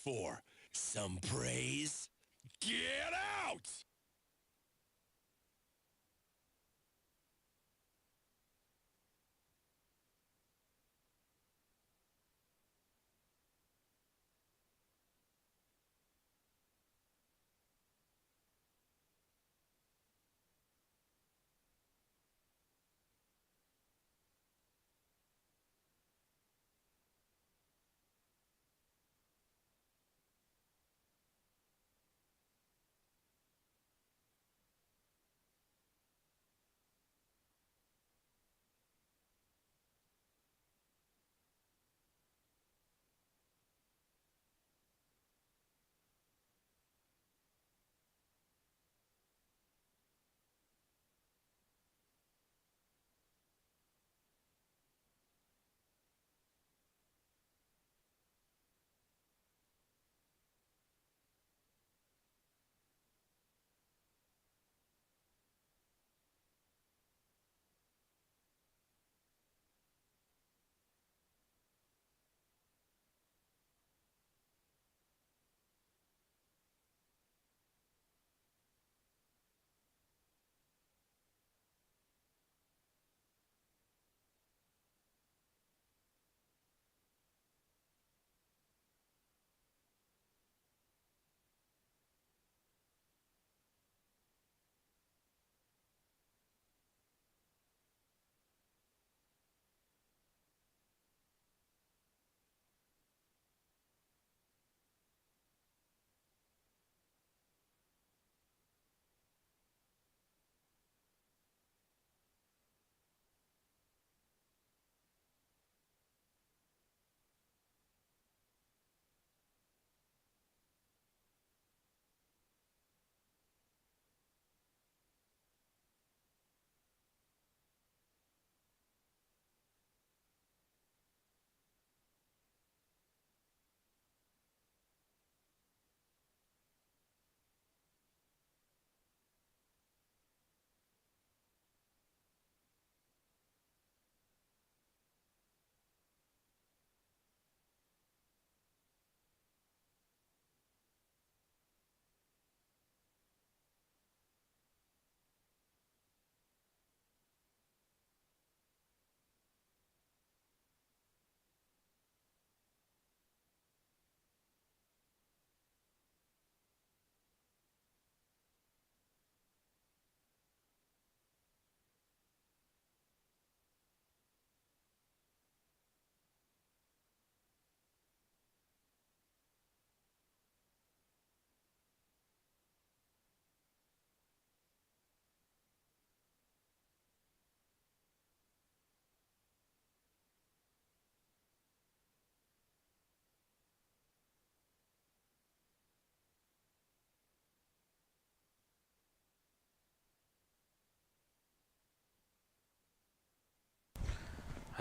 for? Some praise? Get out!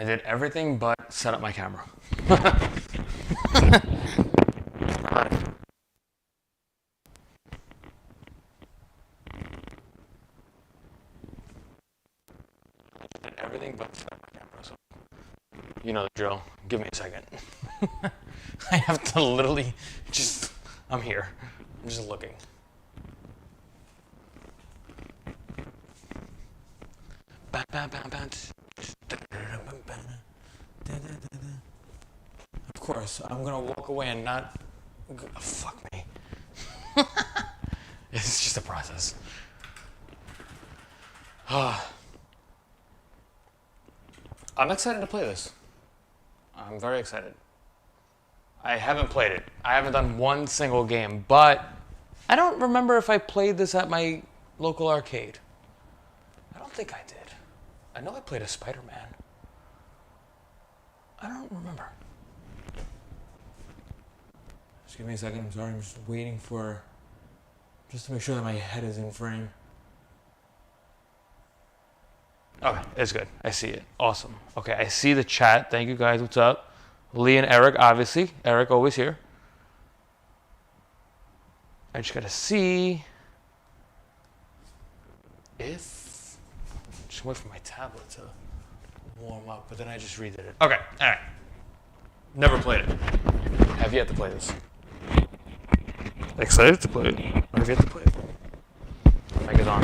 I did everything but set up my camera. Did everything but set up my camera, so you know the drill. Give me a second. I have to literally just, I'm here. I'm just looking. Of course, I'm gonna walk away and not. Fuck me. It's just a process. I'm excited to play this. I'm very excited. I haven't played it. I haven't done one single game, but I don't remember if I played this at my local arcade. I don't think I did. I know I played a Spider-Man. I don't remember. Just give me a second. I'm sorry. I'm just waiting for... just to make sure that my head is in frame. Okay, it's good. I see it. Awesome. Okay, I see the chat. Thank you guys. What's up? Lee and Eric, obviously. Eric always here. I just gotta see if... just wait for my tablet to warm up, but then I just redid it. Okay, alright. Never played it. Have yet to play this. Excited to play it. Or have yet to play it. Mic is on.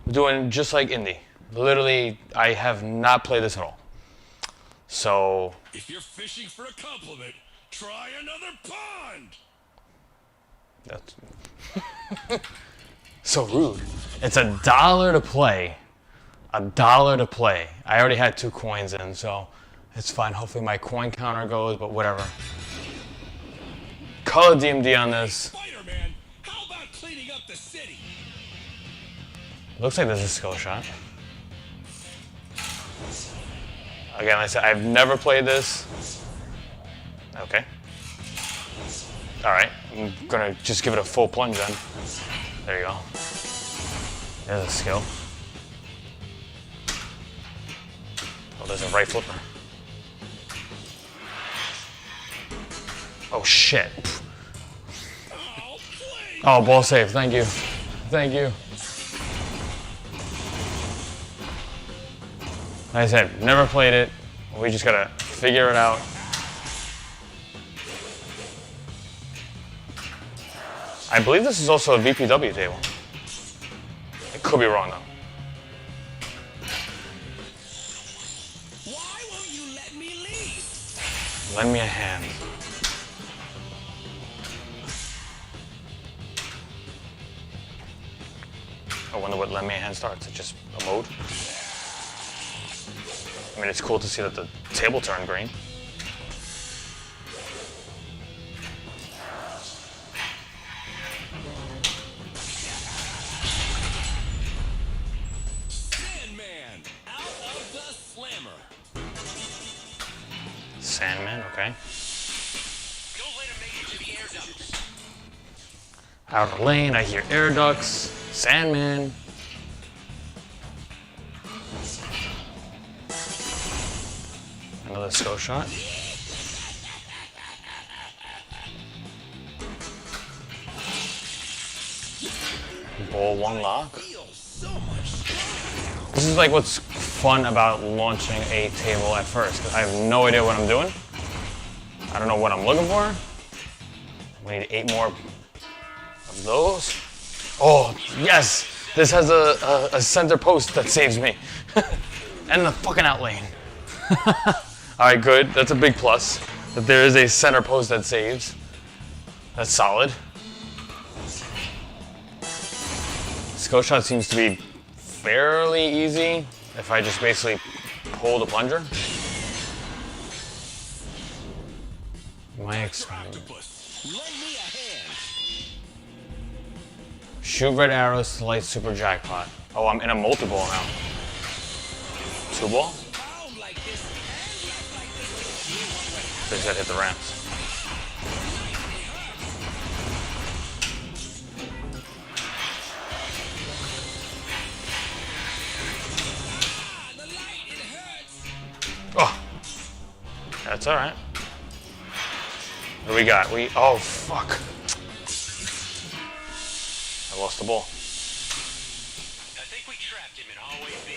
We're doing just like indie. Literally, I have not played this at all. So... If you're fishing for a compliment, try another pond! That's... so rude. It's $1 to play. $1 to play. I already had 2 coins in, so it's fine. Hopefully my coin counter goes, but whatever. Color DMD on this. Spider-Man, how about cleaning up the city? Looks like there's a skill shot. Again, like I said, I've never played this. Okay. Alright, I'm gonna just give it a full plunge then. There you go. There's a skill. Oh, there's a right flipper. Oh shit. Oh, ball save, thank you. Thank you. Like I said, never played it. We just gotta figure it out. I believe this is also a VPW table. I could be wrong though. Why won't you let me leave? Lend me a hand. I wonder what lend me a hand starts. It's just a mode. I mean, it's cool to see that the table turned green. Sandman, out of the slammer. Sandman, okay. Don't let him make it to the air ducts. Outer lane, I hear air ducts. Sandman. Another skill shot. Ball 1 lock. This is like what's fun about launching a table at first, because I have no idea what I'm doing. I don't know what I'm looking for. We need 8 more of those. Oh, yes! This has a center post that saves me. And the fucking out lane. Alright, good. That's a big plus. That there is a center post that saves. That's solid. Skill shot seems to be fairly easy if I just basically pull the plunger. My Octopus, lend me a hand. Shoot red arrows to light super jackpot. Oh, I'm in a multi-ball now. 2 ball? Pound like this and left like this. They just gotta hit the ramps. The light, it hurts. Oh, that's all right. What do we got? Oh, fuck. I lost the ball. I think we trapped him in hallway B.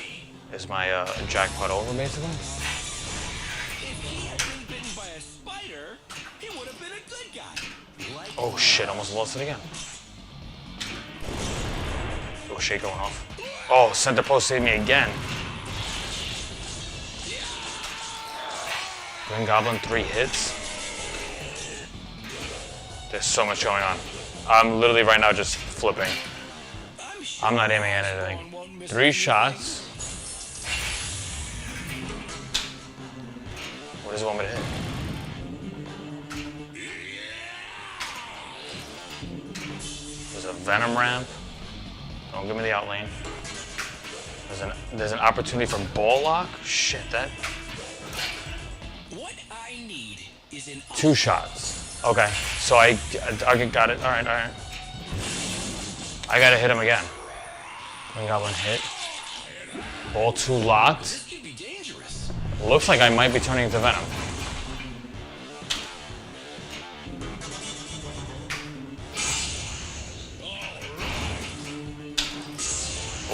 Is my jackpot over, basically? If he had been bitten by a spider, he would have been a good guy. Like Oh, shit, almost lost it again. Oh, shit going off. Oh, center post saved me again. Green Goblin, 3 hits. There's so much going on. I'm literally right now just flipping. I'm not aiming at anything. 3 shots. What does it want me to hit? There's a Venom ramp. Don't give me the out lane. There's an opportunity for ball lock. Shit, that. what I need is an 2 shots. Okay, so I got it. All right. I gotta hit him again. Green Goblin hit. Ball 2 locked. This could be dangerous. Looks like I might be turning into Venom.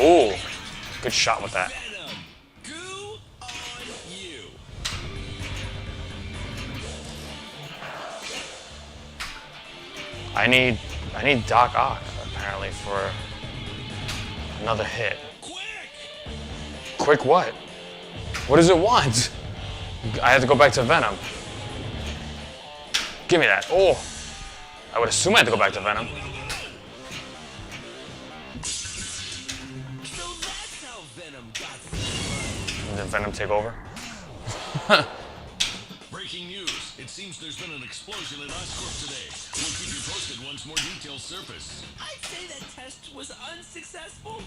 Ooh, good shot with that. Venom, goo on you. I need Doc Ock apparently for another hit. Quick what? What does it want? I have to go back to Venom. Give me that. Oh, I would assume I have to go back to Venom. So that's how Venom got started. Did Venom take over? Breaking news. It seems there's been an explosion in Oscorp today. We'll keep you posted once more details surface. I'd say that test was unsuccessful.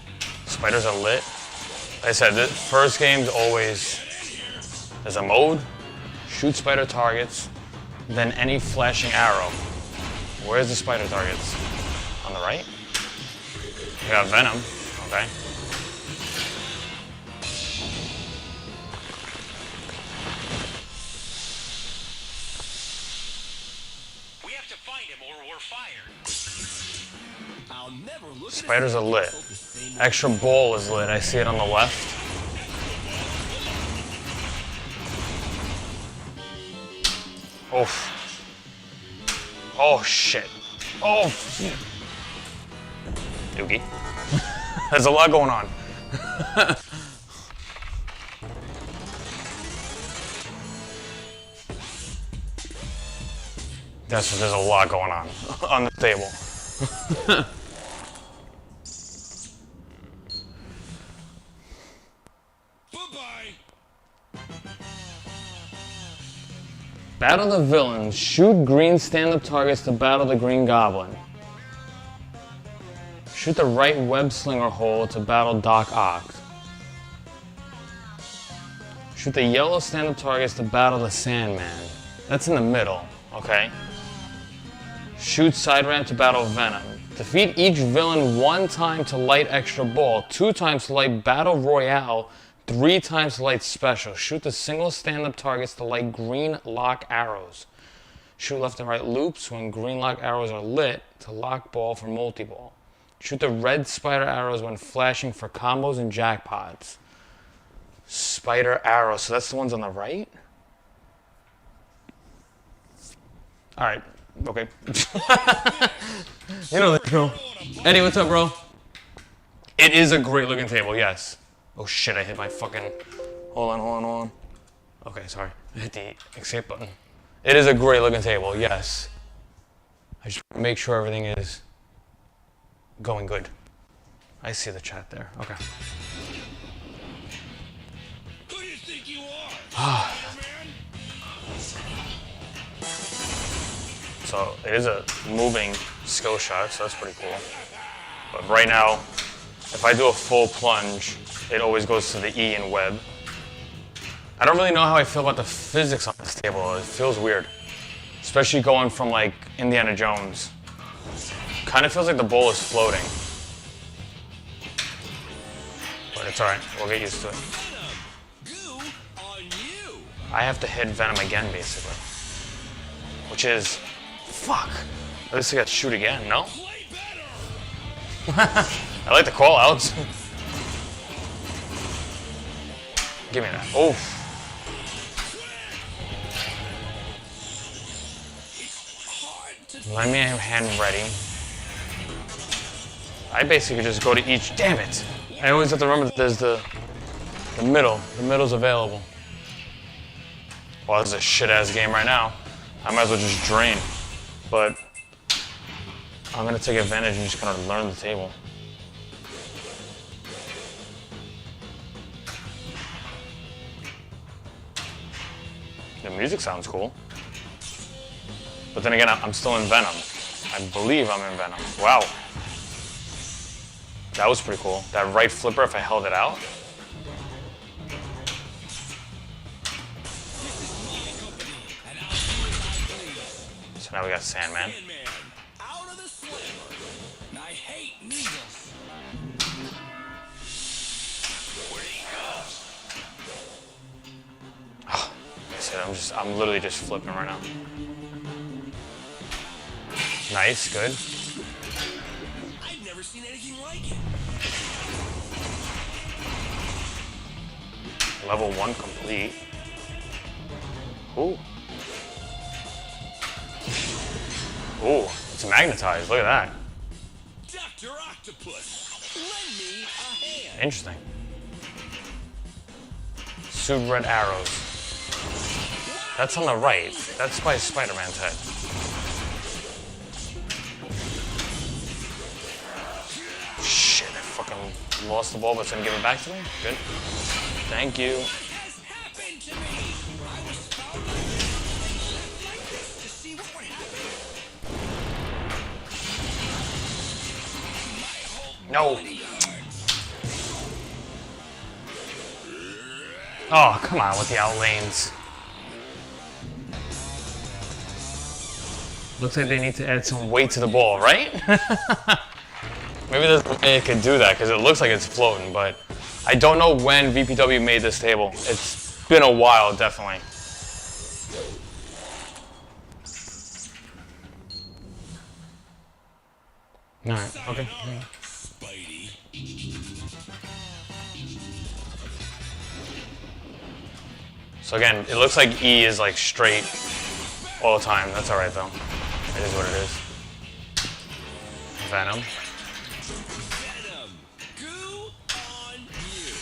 Spiders are lit. Like I said, the first game's always, there's a mode, shoot spider targets, then any flashing arrow. Where's the spider targets? On the right? We got Venom, okay. We have to find him or we're fired. I'll never look Spiders are lit. Extra ball is lit. I see it on the left. Oof. Oh shit. Oh. Doogie. There's a lot going on. There's a lot going on the table. Bye-bye. Battle the villains. Shoot green stand-up targets to battle the Green Goblin. Shoot the right web slinger hole to battle Doc Ock. Shoot the yellow stand-up targets to battle the Sandman. That's in the middle, okay? Shoot side ramp to battle Venom. Defeat each villain 1 time to light extra ball, 2 times to light battle royale, 3 times to light special. Shoot the single stand-up targets to light green lock arrows. Shoot left and right loops when green lock arrows are lit to lock ball for multi-ball. Shoot the red spider arrows when flashing for combos and jackpots. Spider arrows, so that's the ones on the right? Alright, okay. You know that, bro. Eddie, what's up, bro? It is a great looking table, yes. Oh shit, I hit my fucking... Hold on. Okay, sorry. I hit the escape button. It is a great looking table, yes. I just make sure everything is going good. I see the chat there, okay. Who do you think you are? So it is a moving skill shot, so that's pretty cool. But right now, if I do a full plunge, it always goes to the E in web. I don't really know how I feel about the physics on this table. It feels weird. Especially going from like Indiana Jones. Kind of feels like the bowl is floating. But it's alright, we'll get used to it. Goo on you. I have to hit Venom again, basically. Which is, fuck. At least I got to shoot again, no? Play better. I like the call outs. Give me that. Oh. Let me have hand ready. I basically just go to each. Damn it! I always have to remember that there's the middle. The middle's available. Well, this is a shit ass game right now. I might as well just drain. But I'm gonna take advantage and just kind of learn the table. The music sounds cool. But then again, I'm still in Venom. I believe I'm in Venom. Wow. That was pretty cool. That right flipper, if I held it out. So now we got Sandman. Out of the slammer. I hate needles. Where'd he go? Oh, I said, I'm literally just flipping right now. Nice, good. I've never seen anything like it. Level 1 complete. Ooh. Ooh, It's magnetized. Look at that. Dr. Octopus, lend me a hand. Interesting. Suit red arrows. That's on the right. That's by Spider-Man's head. Shit, I fucking lost the ball, but it's gonna give it back to me? Good. Thank you. What has happened to me? I was following like this to see what would happen. My whole No. body hurts. Oh, come on with the out lanes. Looks like they need to add some weight to the ball, right? Maybe it could do that because it looks like it's floating, but I don't know when VPW made this table. It's been a while, definitely. Alright, okay. Spidey. So again, it looks like E is like straight all the time. That's alright though. It is what it is. Venom. Venom. Goo on you.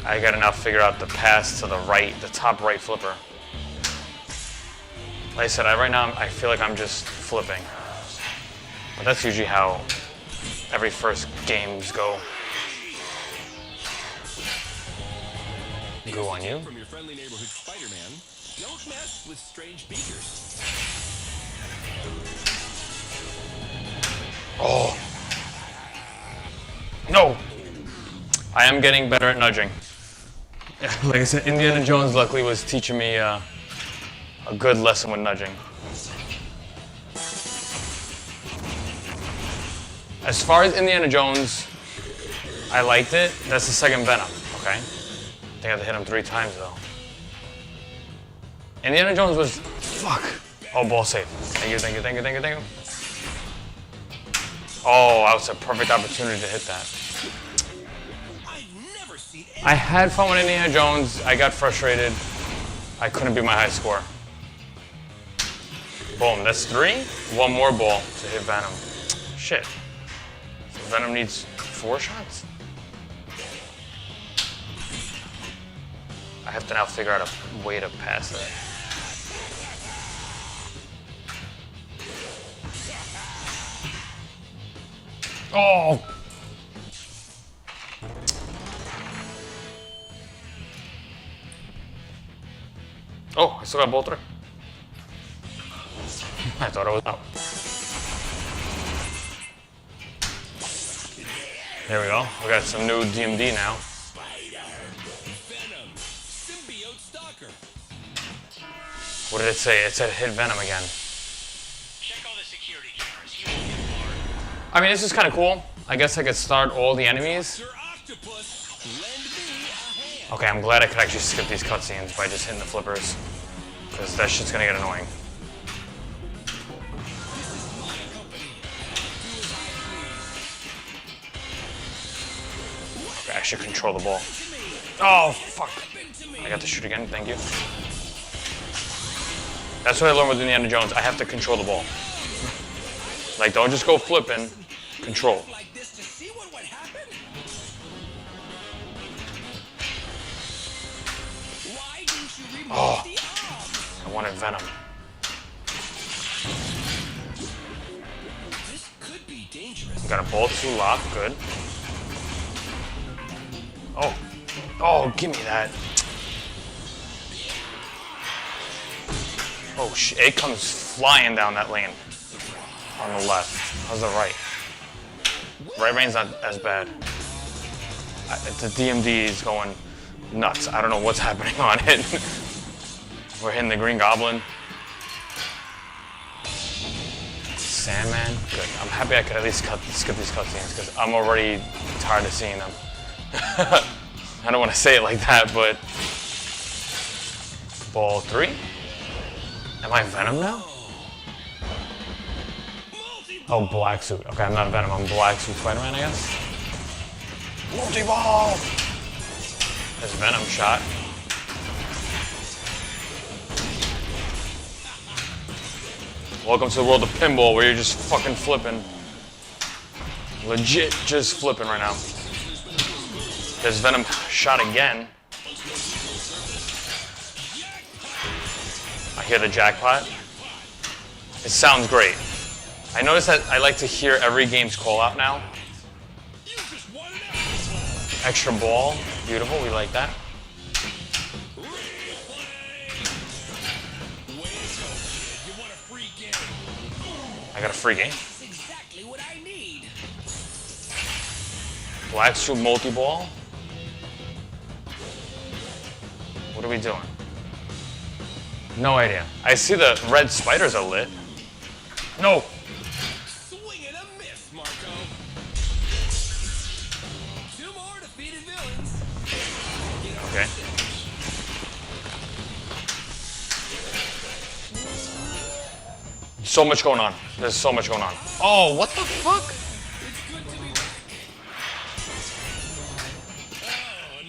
I gotta now figure out the pass to the right, the top right flipper. Like I said, right now I feel like I'm just flipping. But that's usually how every first games go. Go on you. From your friendly neighborhood Spider-Man, don't mess with strange beakers. Oh. No. I am getting better at nudging. Like I said, Indiana Jones luckily was teaching me a good lesson with nudging. As far as Indiana Jones, I liked it. That's the second Venom, okay? I think I have to hit him 3 times though. Indiana Jones was, fuck. Oh, ball safe. Thank you, thank you, thank you, thank you, thank you. Oh, that was a perfect opportunity to hit that. I've never seen I had fun with Indiana Jones. I got frustrated. I couldn't beat my high score. Boom, that's 3. 1 more ball to hit Venom. Shit. So Venom needs 4 shots? I have to now figure out a way to pass that. Oh! Oh, I still got ball 3. I thought I was out. There we go. We got some new DMD now. Venom. Symbiote Stalker. What did it say? It said hit Venom again. Check all the security cameras. He won't get far. I mean, this is kind of cool. I guess I could start all the enemies. Dr. Octopus, lend me a hand. Okay, I'm glad I could actually skip these cutscenes by just hitting the flippers. Because that shit's gonna get annoying. Okay, I should control the ball. Oh, fuck. I got to shoot again, thank you. That's what I learned with Indiana Jones. I have to control the ball. Like, don't just go flipping. Control. Like this to see what would happen? Why didn't you remove Oh. the arm? I wanted Venom. This could be dangerous. Got a ball 2 lock, good. Oh. Oh, give me that. Oh, shit. It comes flying down that lane. On the left. How's the right? Right lane's not as bad. The DMD is going nuts. I don't know what's happening on it. We're hitting the Green Goblin. Sandman, good. I'm happy I could at least skip these cutscenes because I'm already tired of seeing them. I don't want to say it like that, but ball 3. Am I Venom now? Oh, black suit. Okay, I'm not Venom. I'm black suit Spider-Man, I guess. Multi-ball! There's Venom shot. Welcome to the world of pinball where you're just fucking flipping. Legit just flipping right now. There's Venom shot again. I hear the jackpot. It sounds great. I notice that I like to hear every game's call out now. Extra ball. Beautiful. We like that. I got a free game. That's exactly what I need. Black Soup multi-ball. What are we doing? No idea. I see the red spiders are lit. No. Swing and a miss, Marco. 2 more defeated villains. Okay. So much going on. There's so much going on. Oh, what the fuck? It's good to be back.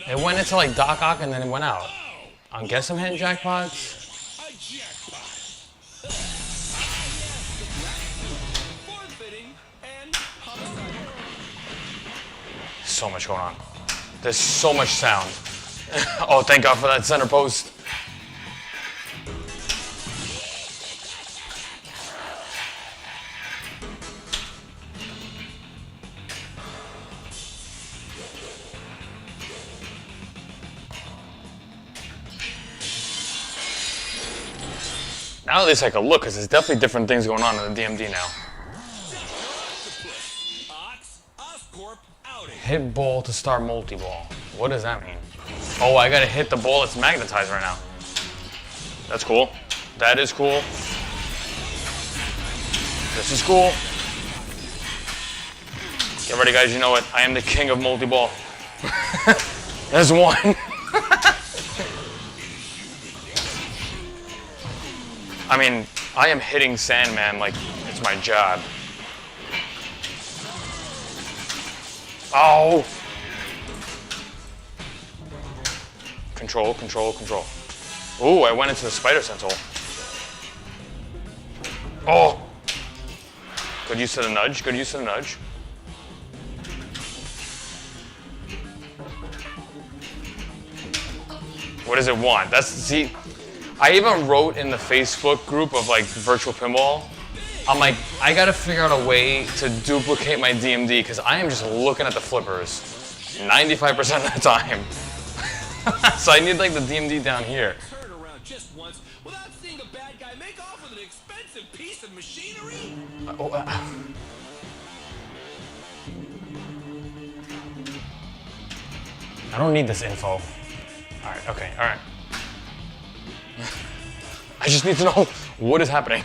Oh, It went into like Doc Ock and then it went out. I guess I'm hitting jackpots. a jackpot. Forfeiting and homicide. So much going on. There's so much sound. Oh, thank God for that center post. Now at least I can look, because there's definitely different things going on in the DMD now. Ox, Oscorp, outing. Hit ball to start multi-ball. What does that mean? Oh, I gotta hit the ball that's magnetized right now. That's cool. That is cool. This is cool. Get ready, guys. You know it. I am the king of multi-ball. There's one. I mean, I am hitting Sandman like it's my job. Oh! Control, control, control. Ooh, I went into the spider sense hole. Oh! Good use of the nudge, good use of the nudge. What does it want? See, I even wrote in the Facebook group of like virtual pinball, I'm like, I gotta figure out a way to duplicate my DMD because I am just looking at the flippers 95% of the time. So I need like the DMD down here. Turn around just once without seeing a bad guy make off with an expensive piece of machinery. I don't need this info. All right, okay, all right. I just need to know what is happening.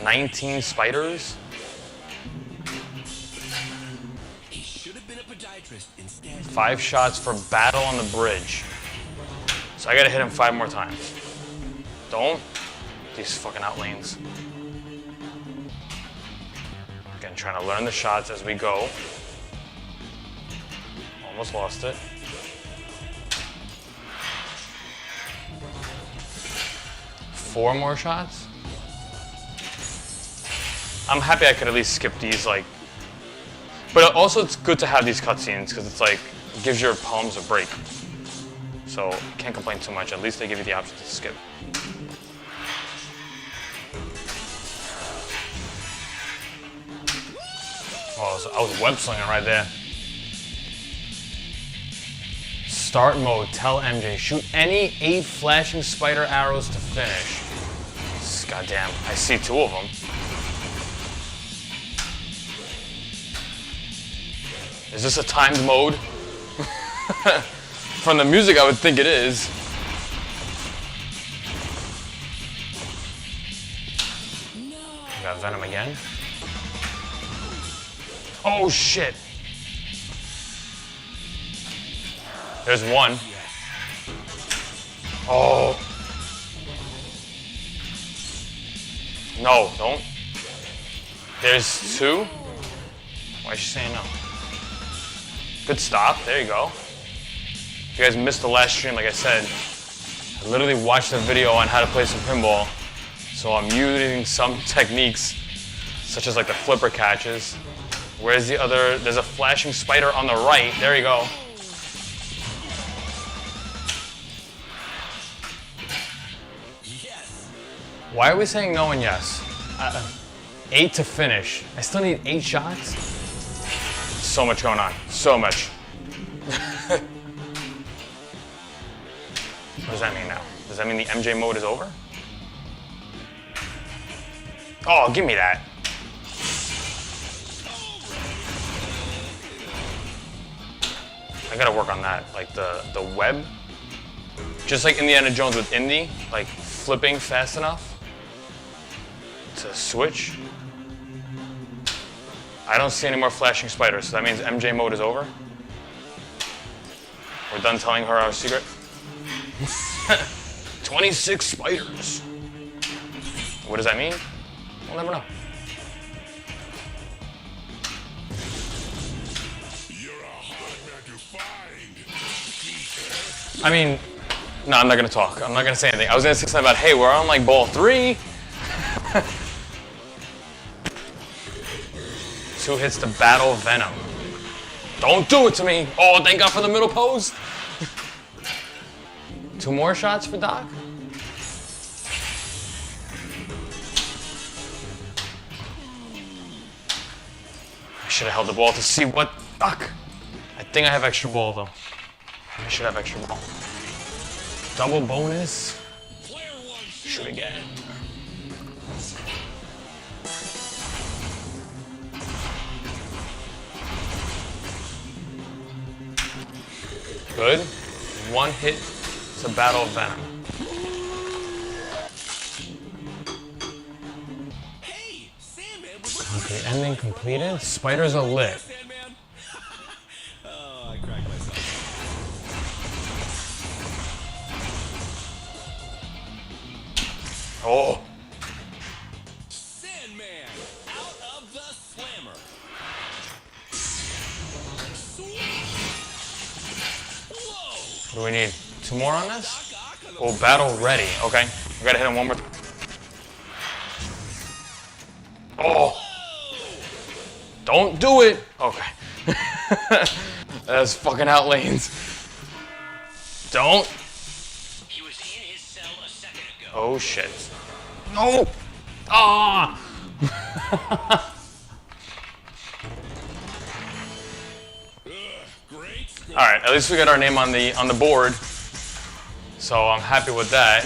$19 spiders? He should have been a podiatrist instead. 5 shots for battle on the bridge. So I gotta hit him 5 more times. Don't. These fucking outlanes. Again, trying to learn the shots as we go. Almost lost it. Four more shots? I'm happy I could at least skip these, like... But also it's good to have these cutscenes, because it's like, it gives your palms a break. So, can't complain too much. At least they give you the option to skip. Oh, I was web slinging right there. Start mode, tell MJ, shoot any 8 flashing spider arrows to finish. Goddamn, I see 2 of them. Is this a timed mode? From the music, I would think it is. No. Got Venom again. Oh shit. There's one. Oh. No, don't. There's 2. Why is she saying no? Good stop. There you go. you guys missed the last stream, like I said, I literally watched a video on how to play some pinball. So I'm using some techniques, such as like the flipper catches. Where's the other? There's a flashing spider on the right. There you go. Yes. Why are we saying no and yes? 8 to finish. I still need 8 shots? So much going on. So much. What does that mean now? Does that mean the MJ mode is over? Oh, give me that. I gotta work on that. Like the web. Just like Indiana Jones with Indy, like flipping fast enough to switch. I don't see any more flashing spiders, so that means MJ mode is over. We're done telling her our secret. 26 spiders. What does that mean? We'll never know. You're a hard man to find. I mean, no, I'm not gonna talk. I'm not gonna say anything. I was gonna say something about, hey, we're on like ball 3. 2 hits to battle Venom. Don't do it to me. Oh, thank God for the middle post. 2 more shots for Doc. I should have held the ball to see what. Fuck. I think I have extra ball though. I should have extra ball. Double bonus. Shoot again. Good. 1 hit to battle Venom. Hey, Sandman. Okay, ending completed. Spiders are lit. Sandman. Oh, I cracked myself. Oh. Sandman out of the slammer. Whoa. What do we need? 2 more on this? Oh, battle ready. Okay. I gotta hit him one more. Oh. Don't do it. Okay. That's fucking out lanes. Don't. He was in his cell a second ago. Oh shit. No. Ah. Great. All right. At least we got our name on the board. So I'm happy with that.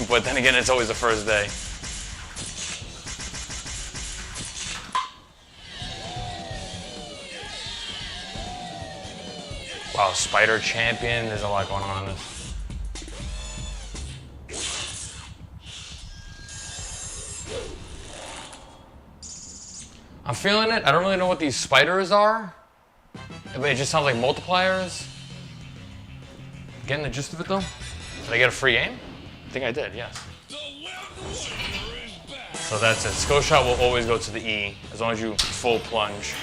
But then again, it's always the first day. Wow, Spider Champion. There's a lot going on in this. I'm feeling it. I don't really know what these spiders are. But it just sounds like multipliers. Getting the gist of it though. Did I get a free game? I think I did, yes. So that's it. Skill shot will always go to the E as long as you full plunge.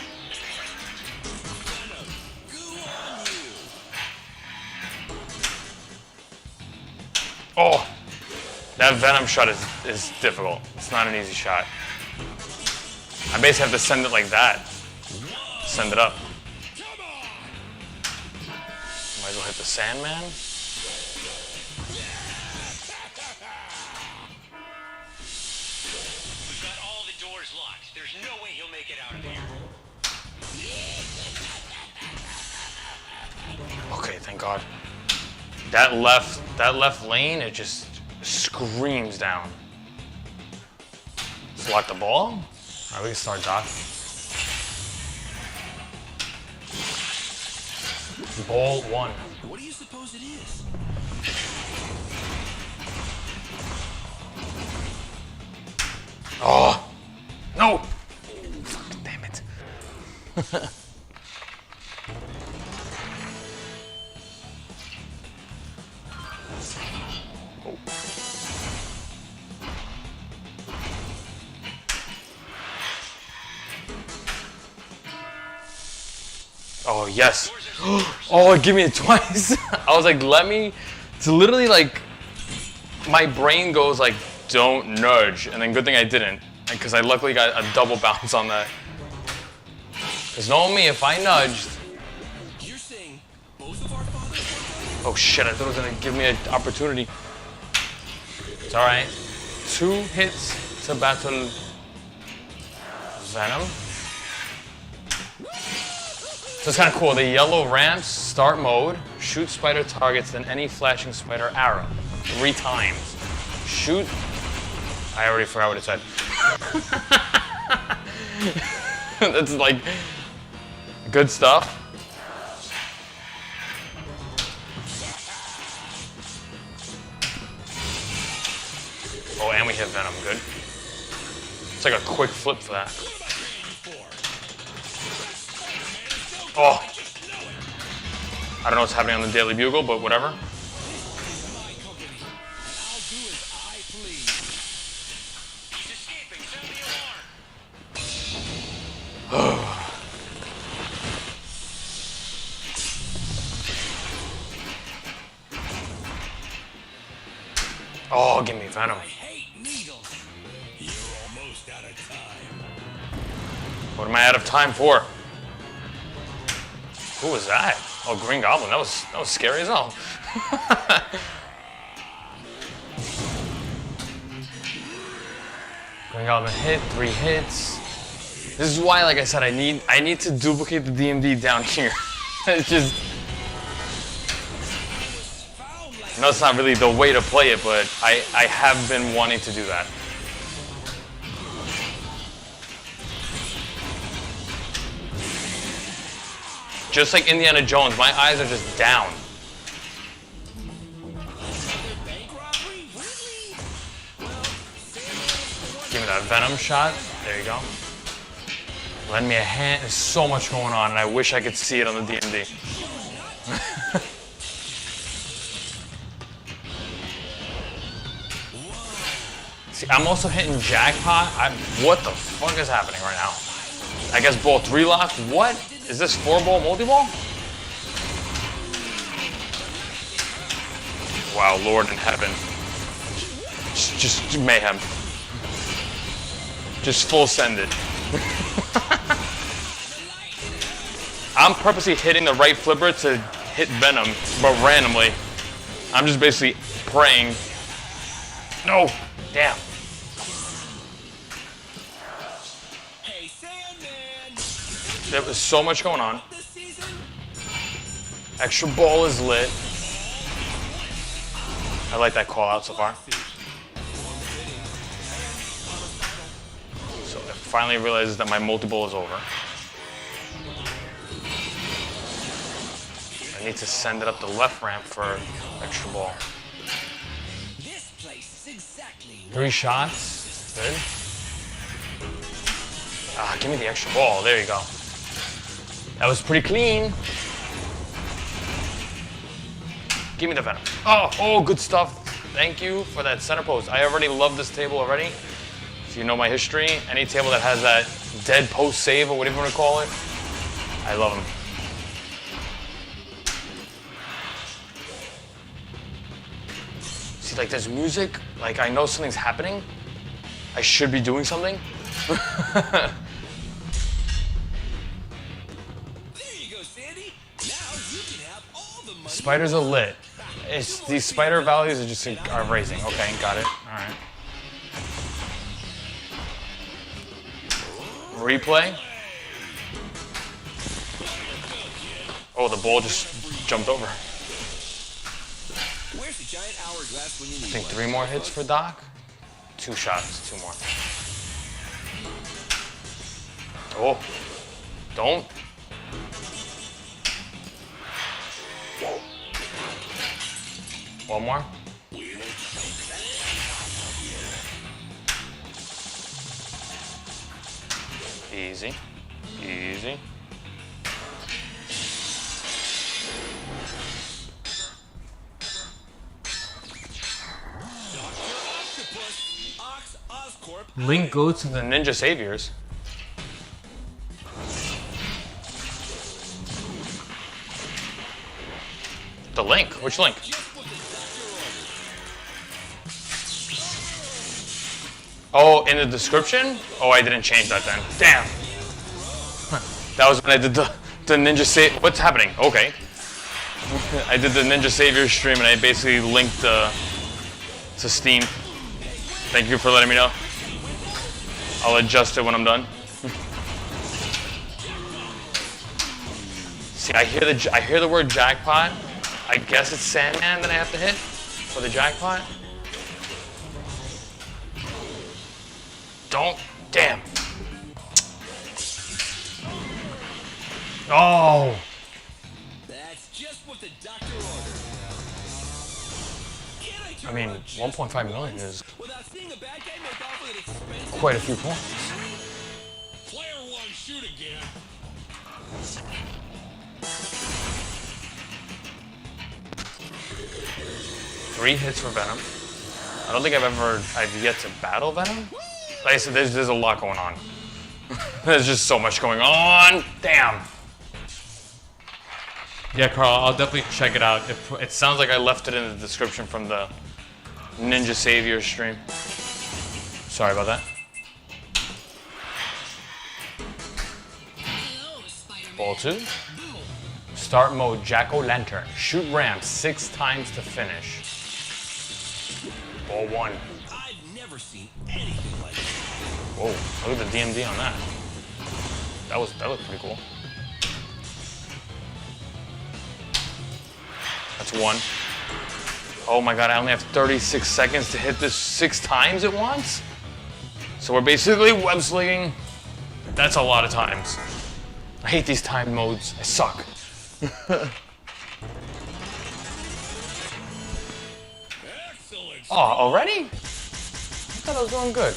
Oh, that Venom shot is difficult. It's not an easy shot. I basically have to send it like that. Send it up. Might as well hit the Sandman. We've got all the doors locked. There's no way he'll make it out of here. Okay, thank God. That left lane, it just screams down. Let's lock the ball. All right, we can start, Doc. Ball 1. What do you suppose it is? Oh, no. Fuck, damn it. Oh, yes. Oh, give me it twice. I was like, let me. It's literally like my brain goes like, don't nudge, and then good thing I didn't, because I luckily got a double bounce on that. Because knowing me, if I nudged. You're saying both of our fathers? Oh shit! I thought it was gonna give me an opportunity. It's all right. 2 hits to battle Venom. So it's kind of cool. The yellow ramps, start mode, shoot spider targets, then any flashing spider arrow. 3 times. Shoot. I already forgot what it said. That's like good stuff. Oh, and we hit Venom. Good. It's like a quick flip for that. Oh. I don't know what's happening on the Daily Bugle, but whatever. Oh, give me Venom. What am I out of time for? Who was that? Oh, Green Goblin. That was scary as hell. Green Goblin hit, 3 hits. This is why, like I said, I need to duplicate the DMD down here. It's just. I know it's not really the way to play it, but I have been wanting to do that. Just like Indiana Jones, my eyes are just down. Give me that Venom shot. There you go. Lend me a hand. There's so much going on, and I wish I could see it on the DMD. See, I'm also hitting jackpot. What the fuck is happening right now? I guess ball 3 lock. What? Is this 4-ball multi-ball? Wow, Lord in heaven. Just mayhem. Just full send it. I'm purposely hitting the right flipper to hit Venom, but randomly. I'm just basically praying. No! Damn. There was so much going on. Extra ball is lit. I like that call out so far. So it finally realizes that my multi-ball is over. I need to send it up the left ramp for extra ball. 3 shots. Good. Ah, give me the extra ball. There you go. That was pretty clean. Give me the Venom. Oh, good stuff. Thank you for that center post. I already love this table already. If you know my history, any table that has that dead post save or whatever you want to call it, I love them. See, like there's music, like I know something's happening. I should be doing something. Spiders are lit. These spider values are just are raising. Okay, got it. All right. Replay. Oh, the ball just jumped over. Where's the giant hourglass when you need I think one? 3 more hits for Doc. 2 shots, 2 more. Oh, don't. One more. Easy, easy. Link goes to the Ninja Saviors. link? Which link? Oh, in the description? Oh, I didn't change that then. Damn. That was when I did the Ninja Save. What's happening? Okay. I did the Ninja Savior stream and I basically linked to Steam. Thank you for letting me know. I'll adjust it when I'm done. See, I hear the word jackpot. I guess it's Sandman that I have to hit for the jackpot. Don't. Damn. Oh. That's just what the doctor ordered. I mean, 1.5 million is Without seeing a bad guy make off with an expensive quite a few points. player one, shoot again. 3 hits for Venom. I don't think I've yet to battle Venom. Like I said, there's a lot going on. There's just so much going on. Damn. Yeah, Carl, I'll definitely check it out. It sounds like I left it in the description from the Ninja Savior stream. Sorry about that. Ball 2. Start mode, Jack-O-Lantern. Shoot ramp 6 times to finish. Ball 1. I've never seen anything like that. Whoa, look at the DMD on that. That looked pretty cool. That's 1. Oh my god, I only have 36 seconds to hit this 6 times at once? So we're basically web slinging. That's a lot of times. I hate these time modes. I suck. Excellent. Oh, already? I thought I was doing good.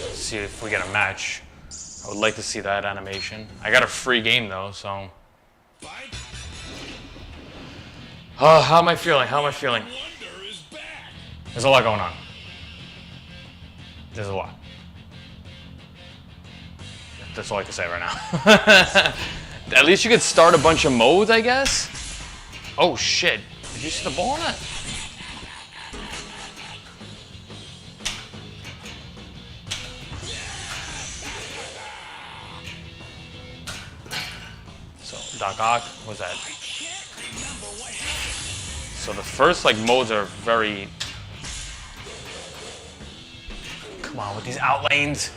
Let's see if we get a match. I would like to see that animation. I got a free game though, so. Fight. How am I feeling? How am I feeling? Wonder is back. There's a lot going on. There's a lot. That's all I can say right now. At least you could start a bunch of modes, I guess. Oh shit. Did you see the ball on that? So, Doc Ock, what was that? So the first modes are very. Come on with these outlanes.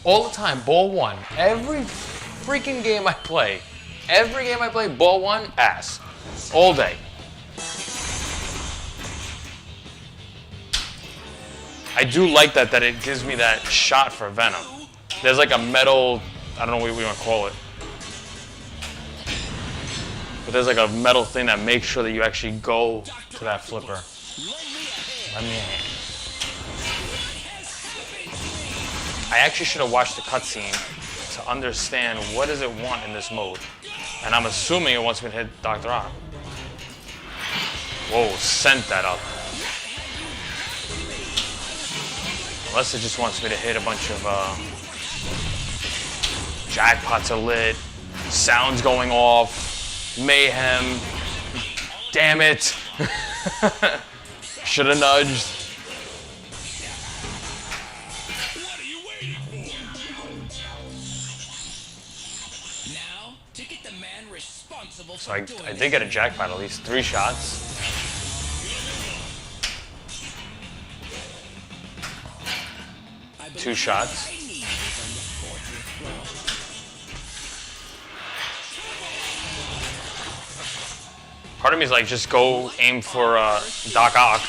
All the time, ball 1. Every freaking game I play, ball 1, ass. All day. I do like that it gives me that shot for Venom. There's like a metal, I don't know what we want to call it. But there's like a metal thing that makes sure that you actually go to that flipper. Let me in. I actually should have watched the cutscene to understand what does it want in this mode. And I'm assuming it wants me to hit Dr. Ock. Whoa, sent that up. Unless it just wants me to hit a bunch of jackpots are lit, sounds going off, mayhem. Damn it. Should have nudged. So I did get a jackpot, at least 3 shots. Two shots. Part of me is like, just go aim for Doc Ock.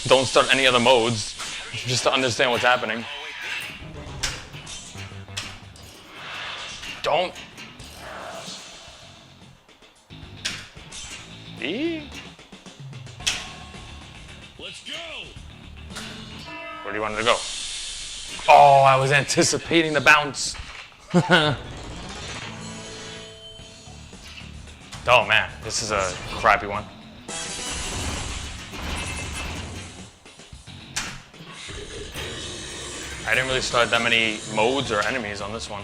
Don't start any other modes, just to understand what's happening. Don't. Let's go. Where do you want it to go? Oh, I was anticipating the bounce. Oh man, this is a crappy one. I didn't really start that many modes or enemies on this one.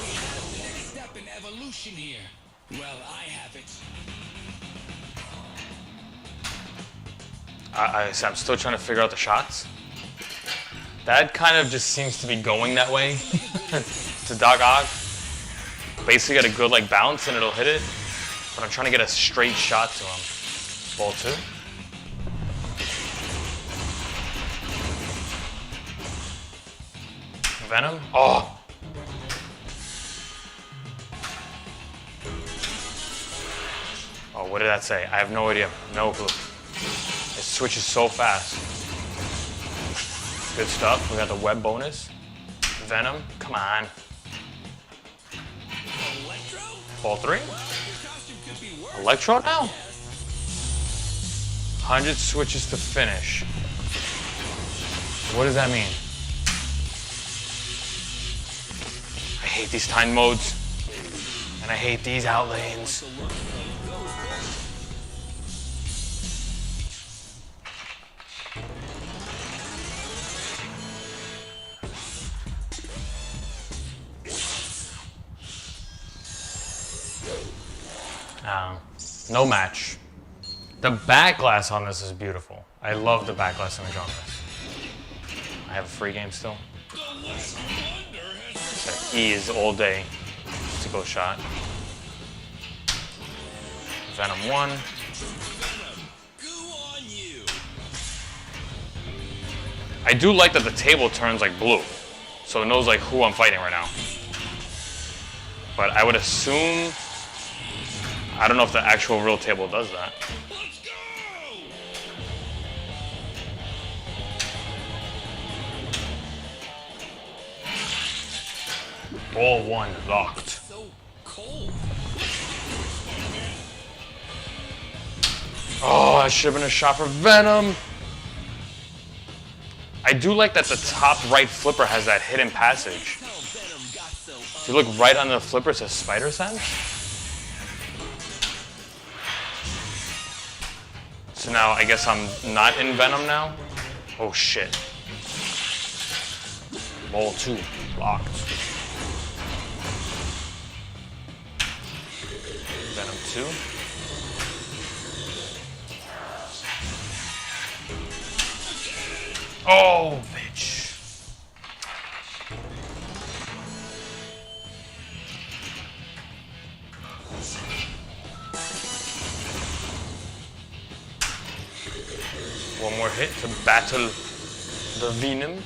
We have the next step in evolution here. Well, I have it. I'm still trying to figure out the shots. That kind of just seems to be going that way to Doc Ock. Basically get a good like bounce and it'll hit it. But I'm trying to get a straight shot to him. Ball 2. Venom? Oh! Oh, what did that say? I have no idea. No clue. It switches so fast. Good stuff. We got the web bonus. Venom. Come on. Electro? Ball 3? Your costume could be worse. Electro now? 100 switches to finish. What does that mean? I hate these time modes. And I hate these outlanes. No match. The back glass on this is beautiful. I love the back glass image on this. I have a free game still. So E is all day to go shot. Venom 1. I do like that the table turns like blue. So it knows like who I'm fighting right now. But I would assume, I don't know if the actual real table does that. Let's go! Ball 1 locked. So cold. Oh, that should have been a shot for Venom. I do like that the top right flipper has that hidden passage. If you look right on the flipper, it says Spider Sense. So now I guess I'm not in Venom now. Oh shit. Ball 2 locked. Venom 2. Oh, bitch. One more hit to battle the Venom.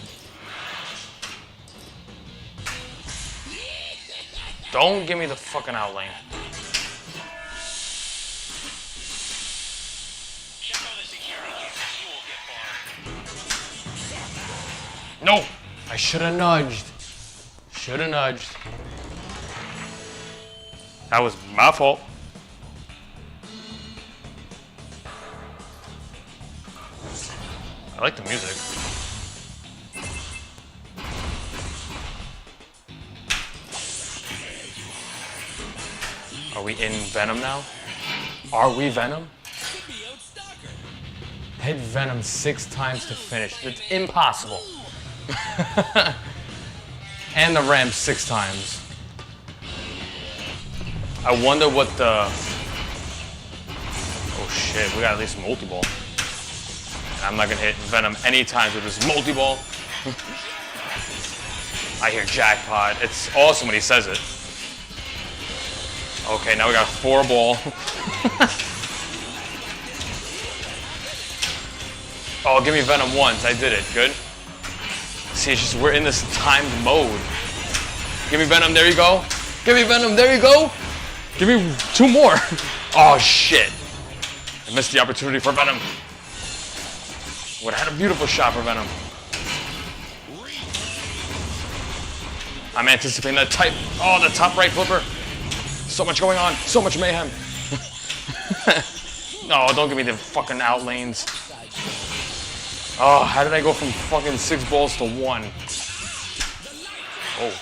Don't give me the fucking outlane. No! I should have nudged. Should have nudged. That was my fault. I like the music. Are we in Venom now? Are we Venom? Hit Venom 6 times to finish. It's impossible. And the ramp 6 times. I wonder what the... Oh shit, we got at least multi-ball. And I'm not gonna hit Venom any times with this multi-ball. I hear jackpot. It's awesome when he says it. Okay, now we got 4 ball. Oh, give me Venom once. I did it. Good. See, it's just we're in this timed mode. Give me Venom. There you go. Give me Venom. There you go. Give me 2 more. Oh, shit. I missed the opportunity for Venom. Would have had a beautiful shot for Venom. I'm anticipating that type. Oh, the top right flipper. So much going on. So much mayhem. No, don't give me the fucking outlanes. Oh, how did I go from fucking 6 balls to 1? Oh.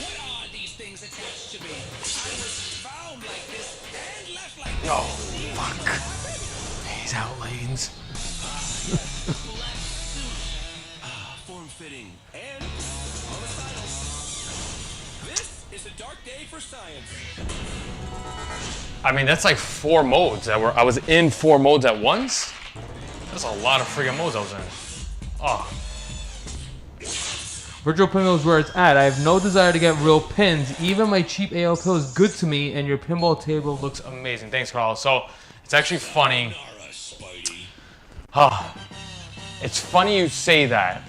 What are these things attached to me? I was found like this and left like this. No, fuck. These outlanes. Black suit. Form-fitting and homicidal. This is a dark day for science. I mean, that's like 4 modes I was in 4 modes at once. That's a lot of freaking modes I was in. Oh. Virtual pinball is where it's at. I have no desire to get real pins. Even my cheap AL pill is good to me, and your pinball table looks Amazing. Thanks, Carl. So, it's actually funny. It's funny you say that.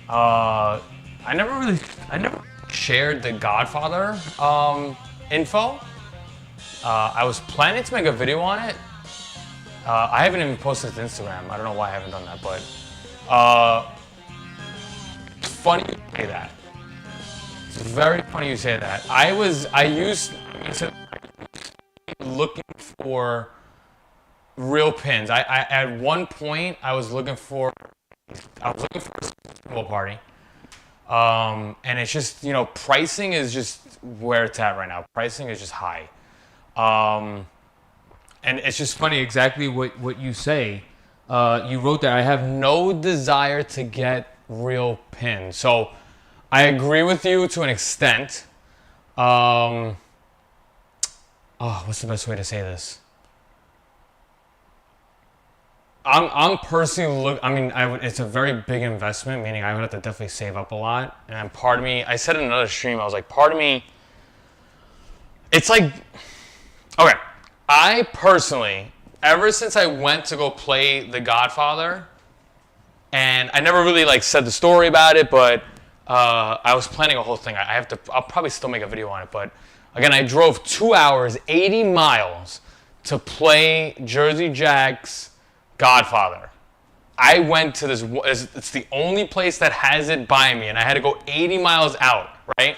I never shared the Godfather info. I was planning to make a video on it. I haven't even posted it to Instagram. I don't know why I haven't done that, but it's funny you say that. It's very funny you say that. I used to looking for real pins. I at one point I was looking for a pinball party. And it's just, you know, pricing is just where it's at right now. Pricing is just high. And it's just funny exactly what you say. You wrote that I have no desire to get real pins. So I agree with you to an extent. What's the best way to say this? I'm personally it's a very big investment, meaning I would have to definitely save up a lot. And part of me, I said in another stream, I was like, part of me, it's like, okay, I personally, ever since I went to go play The Godfather, and I never really like said the story about it, but I was planning a whole thing. I'll probably still make a video on it, but again, I drove 2 hours, 80 miles to play Jersey Jack's Godfather. I went to this, it's the only place that has it by me, and I had to go 80 miles out, right?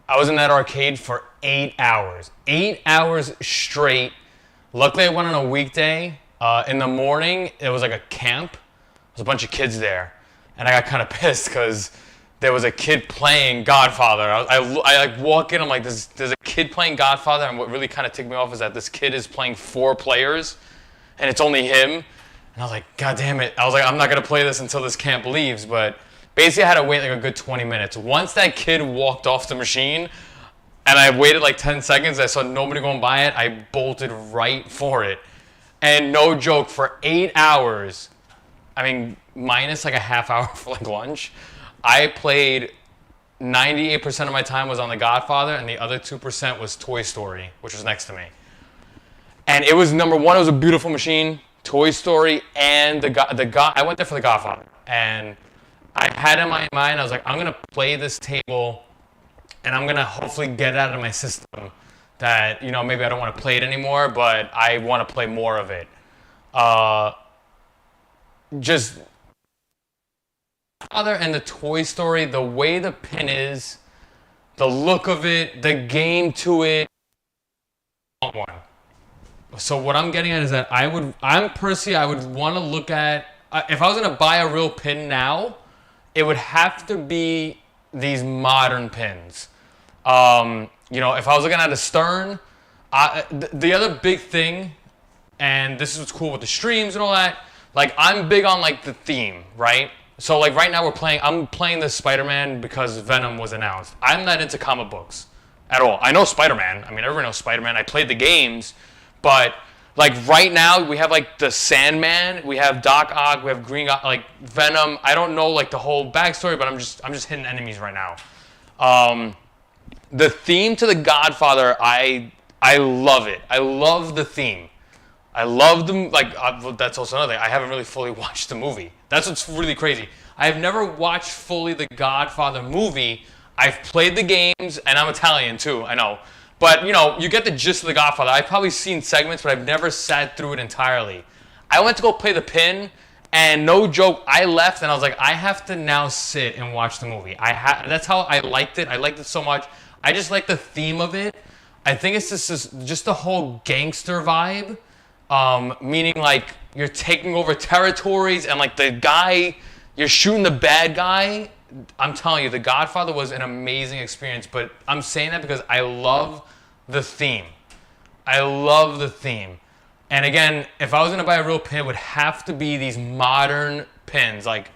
I was in that arcade for 8 hours. 8 hours straight. Luckily, I went on a weekday. In the morning, it was like a camp. There was a bunch of kids there. And I got kind of pissed because there was a kid playing Godfather. I like walk in, I'm like, there's a kid playing Godfather, and what really kind of ticked me off is that this kid is playing 4 players, and it's only him. And I was like, God damn it. I was like, I'm not going to play this until this camp leaves. But basically, I had to wait like a good 20 minutes. Once that kid walked off the machine, and I waited like 10 seconds, I saw nobody going by it, I bolted right for it. And no joke, for 8 hours, I mean, minus like a half hour for like lunch, I played 98% of my time was on The Godfather, and the other 2% was Toy Story, which was next to me. And it was number one, it was a beautiful machine, Toy Story, and I went there for The Godfather. And I had in my mind, I was like, I'm going to play this table, and I'm going to hopefully get it out of my system that, you know, maybe I don't want to play it anymore, but I want to play more of it. Just Father and the Toy Story, the way the pin is, the look of it, the game to it, one. So what I'm getting at is that I would want to look at, if I was going to buy a real pin now, it would have to be these modern pins. You know, if I was looking at a Stern, the other big thing, and this is what's cool with the streams and all that, like I'm big on like the theme, right? So like right now I'm playing this Spider-Man because Venom was announced. I'm not into comic books at all. I know Spider-Man. I mean, everyone knows Spider-Man. I played the games, but like right now we have like the Sandman, we have Doc Ock, we have like Venom. I don't know like the whole backstory, but I'm just hitting enemies right now. The theme to The Godfather, I love it. I love the theme. I love them. Like that's also another thing. I haven't really fully watched the movie. That's what's really crazy. I have never watched fully the Godfather movie. I've played the games, and I'm Italian too. I know. But, you know, you get the gist of The Godfather. I've probably seen segments, but I've never sat through it entirely. I went to go play the pin, and no joke, I left, and I was like, I have to now sit and watch the movie. That's how I liked it. I liked it so much. I just like the theme of it. I think it's just the whole gangster vibe, meaning, like, you're taking over territories, and, like, the guy, you're shooting the bad guy. I'm telling you, The Godfather was an amazing experience, but I'm saying that because I love the theme. I love the theme. And again, if I was gonna buy a real pin, it would have to be these modern pins. Like,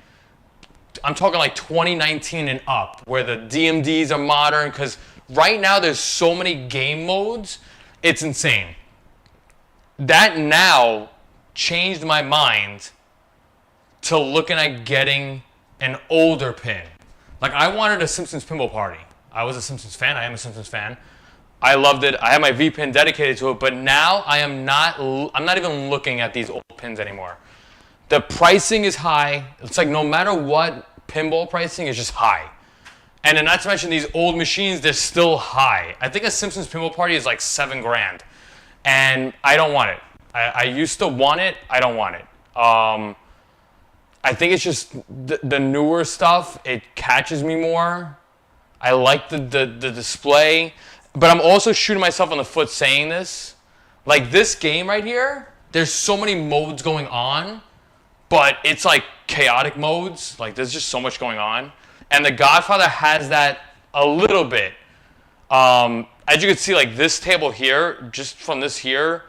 I'm talking like 2019 and up, where the DMDs are modern, because right now there's so many game modes, it's insane. That now changed my mind to looking at getting an older pin. Like, I wanted a Simpsons Pinball Party. I was a Simpsons fan. I am a Simpsons fan. I loved it. I have my V pin dedicated to it, but now I'm not even looking at these old pins anymore. The pricing is high. It's like no matter what, pinball pricing is just high. And then not to mention these old machines, they're still high. I think a Simpsons Pinball Party is like $7,000. And I don't want it. I used to want it. I don't want it. I think it's just the newer stuff. It catches me more. I like the display. But I'm also shooting myself in the foot saying this. Like this game right here, there's so many modes going on. But it's like chaotic modes. Like there's just so much going on. And The Godfather has that a little bit. As you can see, like this table here, just from this here,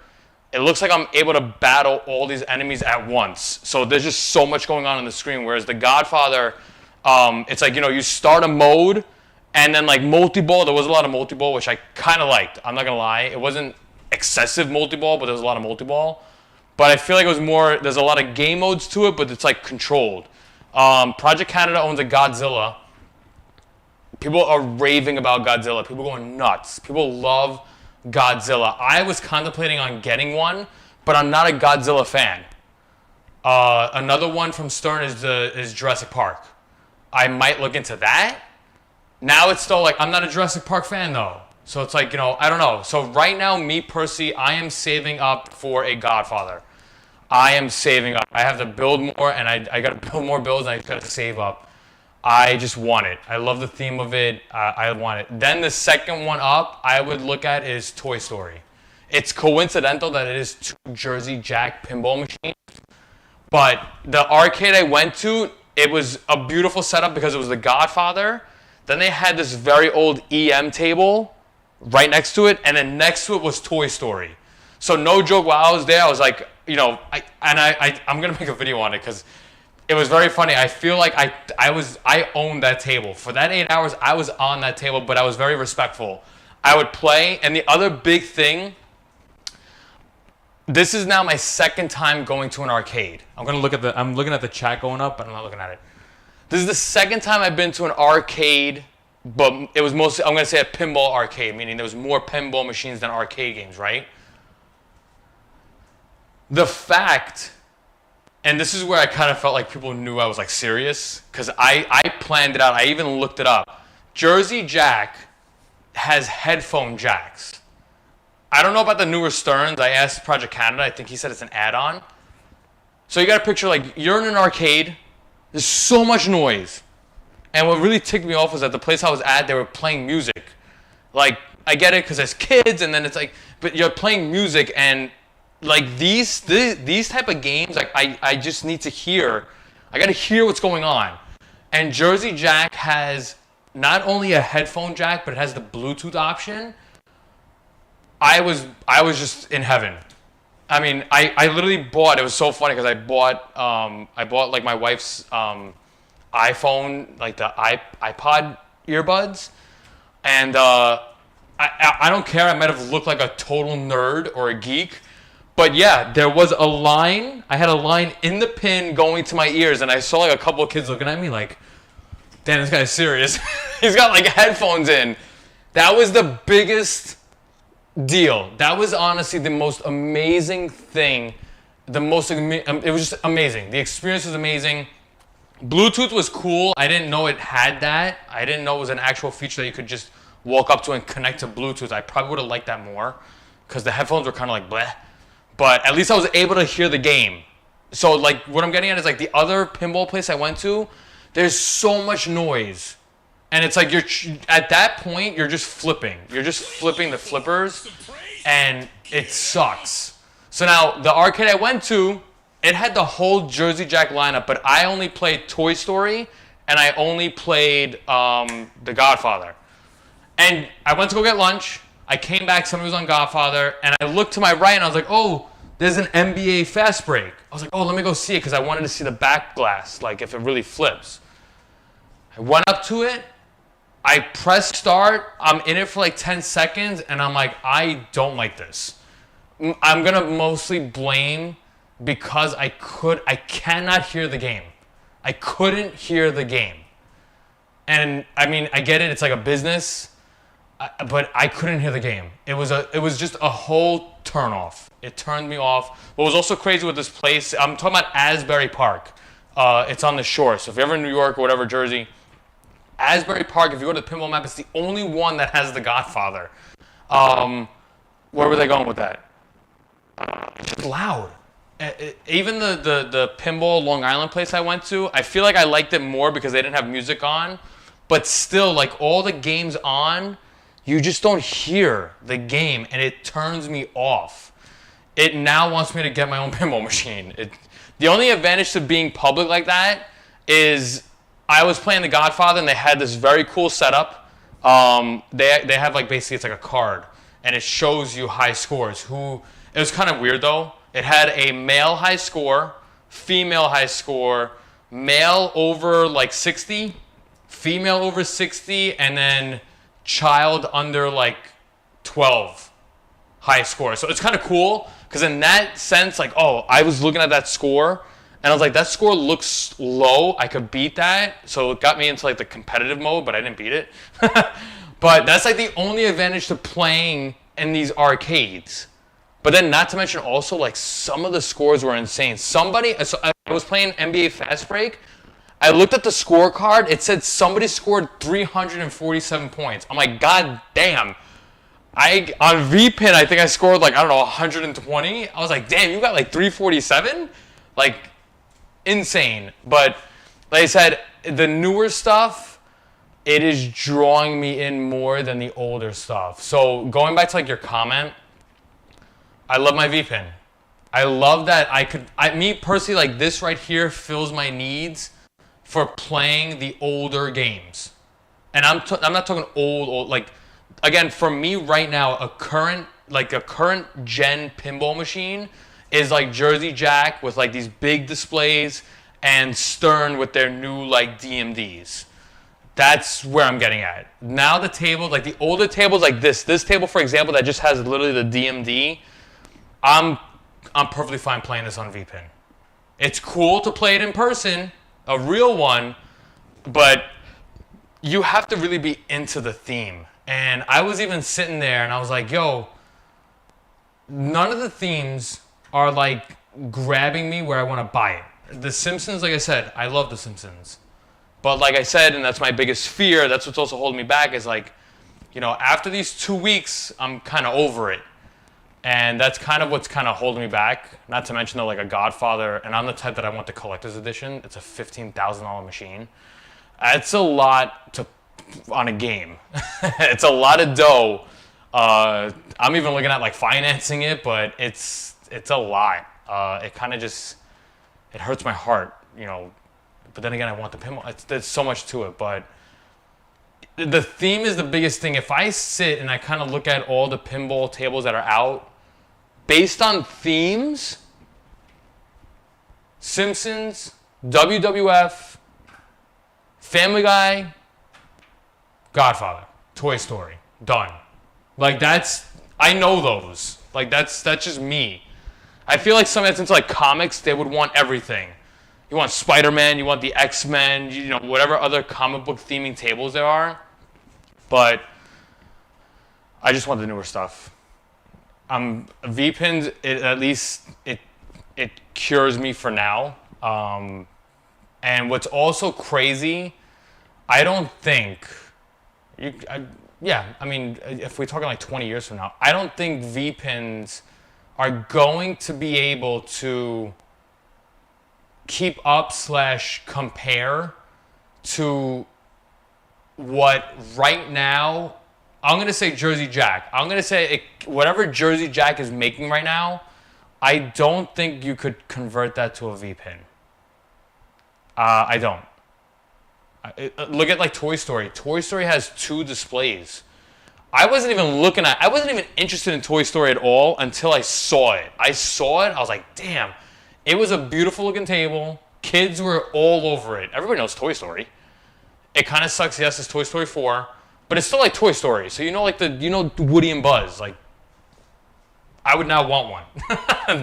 it looks like I'm able to battle all these enemies at once. So there's just so much going on the screen. Whereas The Godfather, it's like, you know, you start a mode and then like multi-ball. There was a lot of multi-ball, which I kind of liked. I'm not going to lie. It wasn't excessive multi-ball, but there was a lot of multi-ball. But I feel like it was more, there's a lot of game modes to it, but it's like controlled. Project Canada owns a Godzilla. People are raving about Godzilla. People are going nuts. People love Godzilla. I was contemplating on getting one, but I'm not a Godzilla fan. Another one from Stern is Jurassic Park. I might look into that. Now it's still like, I'm not a Jurassic Park fan though. So it's like, you know, I don't know. So right now, me personally, I am saving up for a Godfather. I am saving up. I have to build more, and I got to build more builds, and I got to save up. I just want it. I love the theme of it. I want it. Then the second one up I would look at is Toy Story. It's coincidental that it is two Jersey Jack pinball machines. But the arcade I went to, it was a beautiful setup because it was The Godfather. Then they had this very old EM table right next to it, and then next to it was Toy Story. So no joke, while I was there, I was like, you know, I'm going to make a video on it because it was very funny. I feel like I owned that table. For that 8 hours, I was on that table, but I was very respectful. I would play, and the other big thing, this is now my second time going to an arcade. I'm looking at the chat going up, but I'm not looking at it. This is the second time I've been to an arcade, but it was mostly, I'm going to say a pinball arcade, meaning there was more pinball machines than arcade games, right? The fact, and this is where I kind of felt like people knew I was like serious, because I planned it out. I even looked it up. Jersey Jack has headphone jacks. I don't know about the newer Sterns. I asked Project Canada. I think he said it's an add-on. So you got to picture like you're in an arcade. There's so much noise. And what really ticked me off was that the place I was at, they were playing music. Like, I get it because there's kids, and then it's like, but you're playing music, and like these type of games, like I just need to hear. I got to hear what's going on. And Jersey Jack has not only a headphone jack, but it has the Bluetooth option. I was just in heaven. I mean, I literally bought. It was so funny because I bought like my wife's iPhone, like the iPod earbuds, and I don't care. I might have looked like a total nerd or a geek. But yeah, there was a line. I had a line in the pin going to my ears, and I saw like a couple of kids looking at me like, damn, this guy's serious. He's got like headphones in. That was the biggest deal. That was honestly the most amazing thing. It was just amazing. The experience was amazing. Bluetooth was cool. I didn't know it had that. I didn't know it was an actual feature that you could just walk up to and connect to Bluetooth. I probably would have liked that more because the headphones were kind of like bleh. But at least I was able to hear the game. So like what I'm getting at is like the other pinball place I went to, there's so much noise. And it's like at that point, you're just flipping. You're just flipping the flippers, and it sucks. So now the arcade I went to, it had the whole Jersey Jack lineup, but I only played Toy Story, and I only played The Godfather. And I went to go get lunch. I came back, somebody was on Godfather, and I looked to my right, and I was like, oh, there's an NBA fast break. I was like, oh, let me go see it because I wanted to see the back glass, like if it really flips. I went up to it. I pressed start. I'm in it for like 10 seconds, and I'm like, I don't like this. I'm going to mostly blame because I cannot hear the game. I couldn't hear the game. And I mean, I get it. It's like a business, but I couldn't hear the game. It was just a whole turn off. It turned me off. What was also crazy with this place, I'm talking about Asbury Park. It's on the shore. So if you're ever in New York or whatever, Jersey, Asbury Park, if you go to the pinball map, it's the only one that has The Godfather. Where were they going with that? It's loud. Even the pinball Long Island place I went to, I feel like I liked it more because they didn't have music on. But still, like all the games on, you just don't hear the game, and it turns me off. It now wants me to get my own pinball machine. The only advantage to being public like that is I was playing The Godfather, and they had this very cool setup. They have like basically it's like a card, and it shows you high scores. It was kind of weird though. It had a male high score, female high score, male over like 60, female over 60, and then child under like 12 high score. So it's kind of cool because in that sense, like, oh, I was looking at that score and I was like, that score looks low. I could beat that. So it got me into like the competitive mode, but I didn't beat it. But that's like the only advantage to playing in these arcades. But then not to mention also like some of the scores were insane. So I was playing NBA Fast Break. I looked at the scorecard. It said somebody scored 347 points. I'm like, God damn. On VPN, I think I scored like, I don't know, 120. I was like, damn, you got like 347? Like, insane. But like I said, the newer stuff, it is drawing me in more than the older stuff. So going back to like your comment, I love my VPN. I love that me personally, like this right here fills my needs for playing the older games. And I'm not talking old, like, again, for me right now, a current gen pinball machine is like Jersey Jack with like these big displays and Stern with their new like DMDs. That's where I'm getting at. Now the table, like the older tables like this table, for example, that just has literally the DMD, I'm perfectly fine playing this on VPN. It's cool to play it in person, a real one, but you have to really be into the theme. And I was even sitting there and I was like, yo, none of the themes are like grabbing me where I want to buy it. The Simpsons, like I said, I love The Simpsons. But like I said, and that's my biggest fear, that's what's also holding me back, is like, you know, after these 2 weeks, I'm kind of over it. And that's kind of what's kind of holding me back. Not to mention, though, like a Godfather, and I'm the type that I want the collector's edition. It's a $15,000 machine. It's a lot on a game. It's a lot of dough. I'm even looking at like financing it, but it's a lot. It kind of just, it hurts my heart, you know. But then again, I want the pinball. There's so much to it, but the theme is the biggest thing. If I sit and I kind of look at all the pinball tables that are out, based on themes, Simpsons, WWF, Family Guy, Godfather, Toy Story, done. Like I know those. Like that's just me. I feel like somebody that's into like comics, they would want everything. You want Spider-Man, you want the X-Men, you know, whatever other comic book theming tables there are. But I just want the newer stuff. VPNs, at least it cures me for now. And what's also crazy, I don't think, I mean, if we're talking like 20 years from now, I don't think VPNs are going to be able to keep up / compare to what right now, I'm going to say Jersey Jack. I'm going to say whatever Jersey Jack is making right now, I don't think you could convert that to a VPN. I don't. Look at like Toy Story. Toy Story has 2 displays. I wasn't even interested in Toy Story at all until I saw it. I was like, damn, it was a beautiful looking table. Kids were all over it. Everybody knows Toy Story. It kind of sucks, yes, it's Toy Story 4, but it's still like Toy Story. So you know Woody and Buzz, like, I would now want one.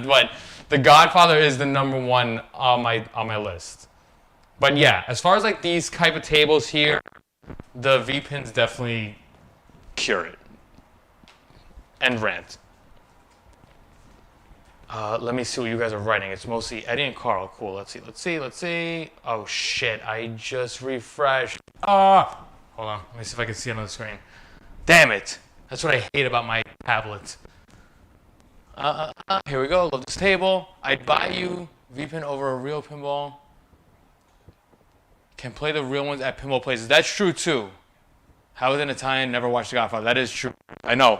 But The Godfather is the number one on my list. But yeah, as far as like these type of tables here, the V-Pins definitely cure it. And rant. Let me see what you guys are writing. It's mostly Eddie and Carl. Cool. Let's see. Oh shit! I just refreshed. Hold on. Let me see if I can see another screen. Damn it! That's what I hate about my tablet. Here we go. Love this table. I'd buy you V-Pin over a real pinball. Can play the real ones at pinball places. That's true too. How is an Italian never watched The Godfather? That is true. I know.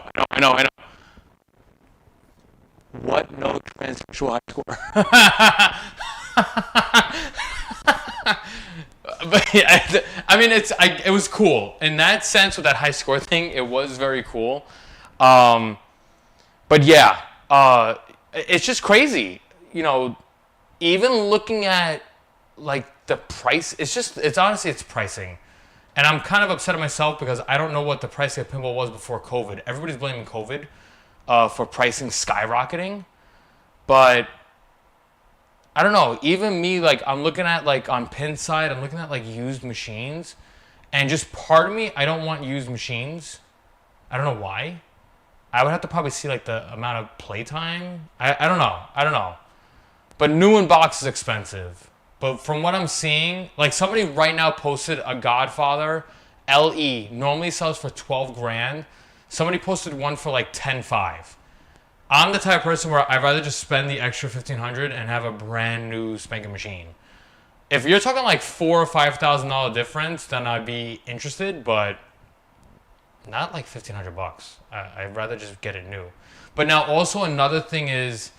What no transsexual high score? But yeah, I mean, it was cool in that sense with that high score thing. It was very cool. But yeah, it's just crazy. You know, even looking at like the price, it's honestly pricing. And I'm kind of upset at myself because I don't know what the price of pinball was before COVID. Everybody's blaming COVID for pricing skyrocketing. But I don't know. Even me, like, I'm looking at, like, on Pinside, I'm looking at, like, used machines. And just part of me, I don't want used machines. I don't know why. I would have to probably see, like, the amount of playtime. I don't know. But new in box is expensive. But from what I'm seeing, like somebody right now posted a Godfather LE, normally sells for 12 grand. Somebody posted one for like 10.5. I'm the type of person where I'd rather just spend the extra 1,500 and have a brand new spanking machine. If you're talking like $4,000 or $5,000 difference, then I'd be interested, but not like 1,500 bucks. I'd rather just get it new. But now also another thing is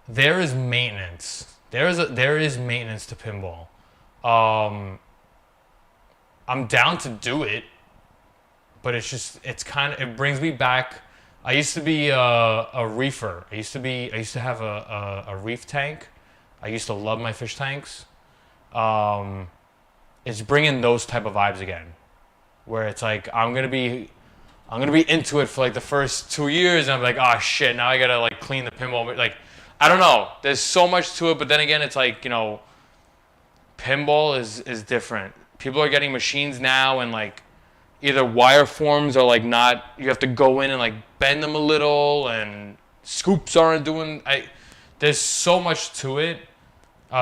there is maintenance. There is maintenance to pinball. I'm down to do it, but it brings me back. I used to be a reefer. I used to have a reef tank. I used to love my fish tanks. It's bringing those type of vibes again, where it's like I'm gonna be into it for like the first 2 years, and I'm like, oh shit, now I gotta like clean the pinball. Like, I don't know. There's so much to it, but then again, it's like, you know, pinball is different. People are getting machines now, and like either wire forms or like not. You have to go in and like bend them a little, and scoops aren't doing. There's so much to it.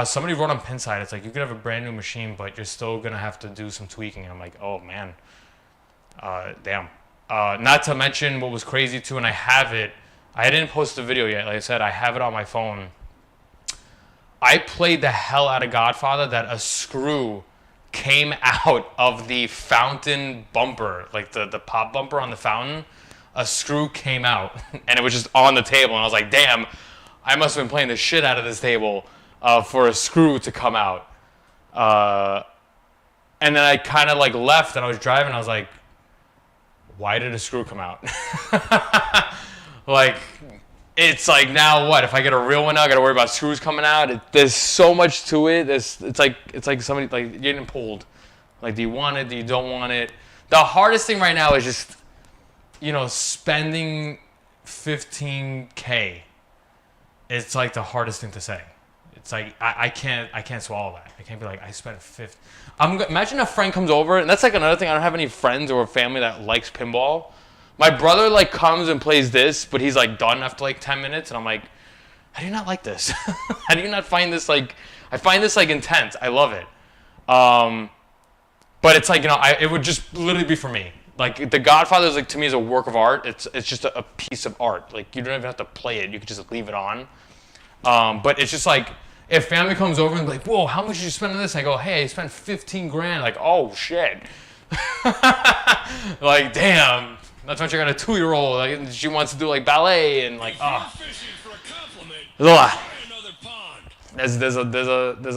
Somebody wrote on Pinside, it's like you could have a brand new machine, but you're still gonna have to do some tweaking. And I'm like, oh man, damn. Not to mention what was crazy too, and I have it. I didn't post the video yet. Like I said, I have it on my phone. I played the hell out of Godfather that a screw came out of the fountain bumper, like the pop bumper on the fountain. A screw came out, and it was just on the table. And I was like, damn, I must have been playing the shit out of this table for a screw to come out. And then I kind of like left, and I was driving. I was like, why did a screw come out? Like, it's like, now what? If I get a real one now, I gotta worry about screws coming out. There's so much to it. It's like somebody, like, you're getting pulled. Like, do you want it? Do you don't want it? The hardest thing right now is just, you know, spending $15K. It's like the hardest thing to say. It's like, I can't swallow that. I can't be like, I spent imagine a friend comes over, and that's like another thing. I don't have any friends or family that likes pinball. My brother like comes and plays this, but he's like done after like 10 minutes, and I'm like, how do you not like this? How do you not find this like? I find this like intense. I love it. But it's like, you know, it would just literally be for me. Like The Godfather is like, to me, is a work of art. It's just a piece of art. Like, you don't even have to play it. You can just leave it on. But it's just like, if family comes over and be like, whoa, how much did you spend on this? And I go, hey, I spent 15 grand. Like, oh shit. Like, damn. That's what you got a 2-year-old. Like, she wants to do like ballet and like, oh. There's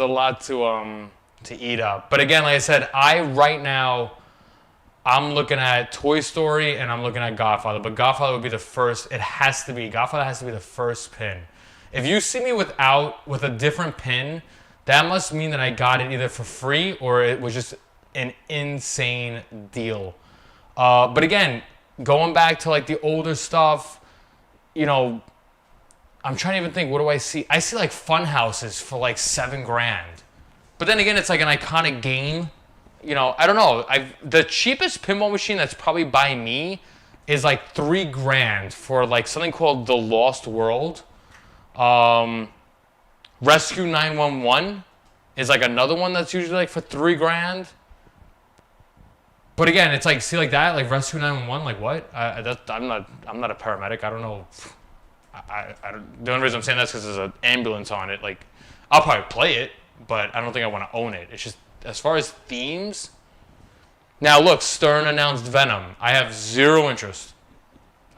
a lot to eat up. But again, like I said, right now, I'm looking at Toy Story and I'm looking at Godfather. But Godfather would be the first. It has to be. Godfather has to be the first pin. If you see me with a different pin, that must mean that I got it either for free or it was just an insane deal. But again, going back to like the older stuff, you know, I'm trying to even think, what do I see? I see like fun houses for like $7,000. But then again, it's like an iconic game. You know, I don't know. The cheapest pinball machine that's probably by me is like $3,000 for like something called The Lost World. Rescue 911 is like another one that's usually like for $3,000. But again, it's like, see like that, like Rescue 911, like what? I'm not a paramedic. I don't know. The only reason I'm saying that's because there's an ambulance on it. Like, I'll probably play it, but I don't think I want to own it. It's just, as far as themes. Now look, Stern announced Venom. I have zero interest.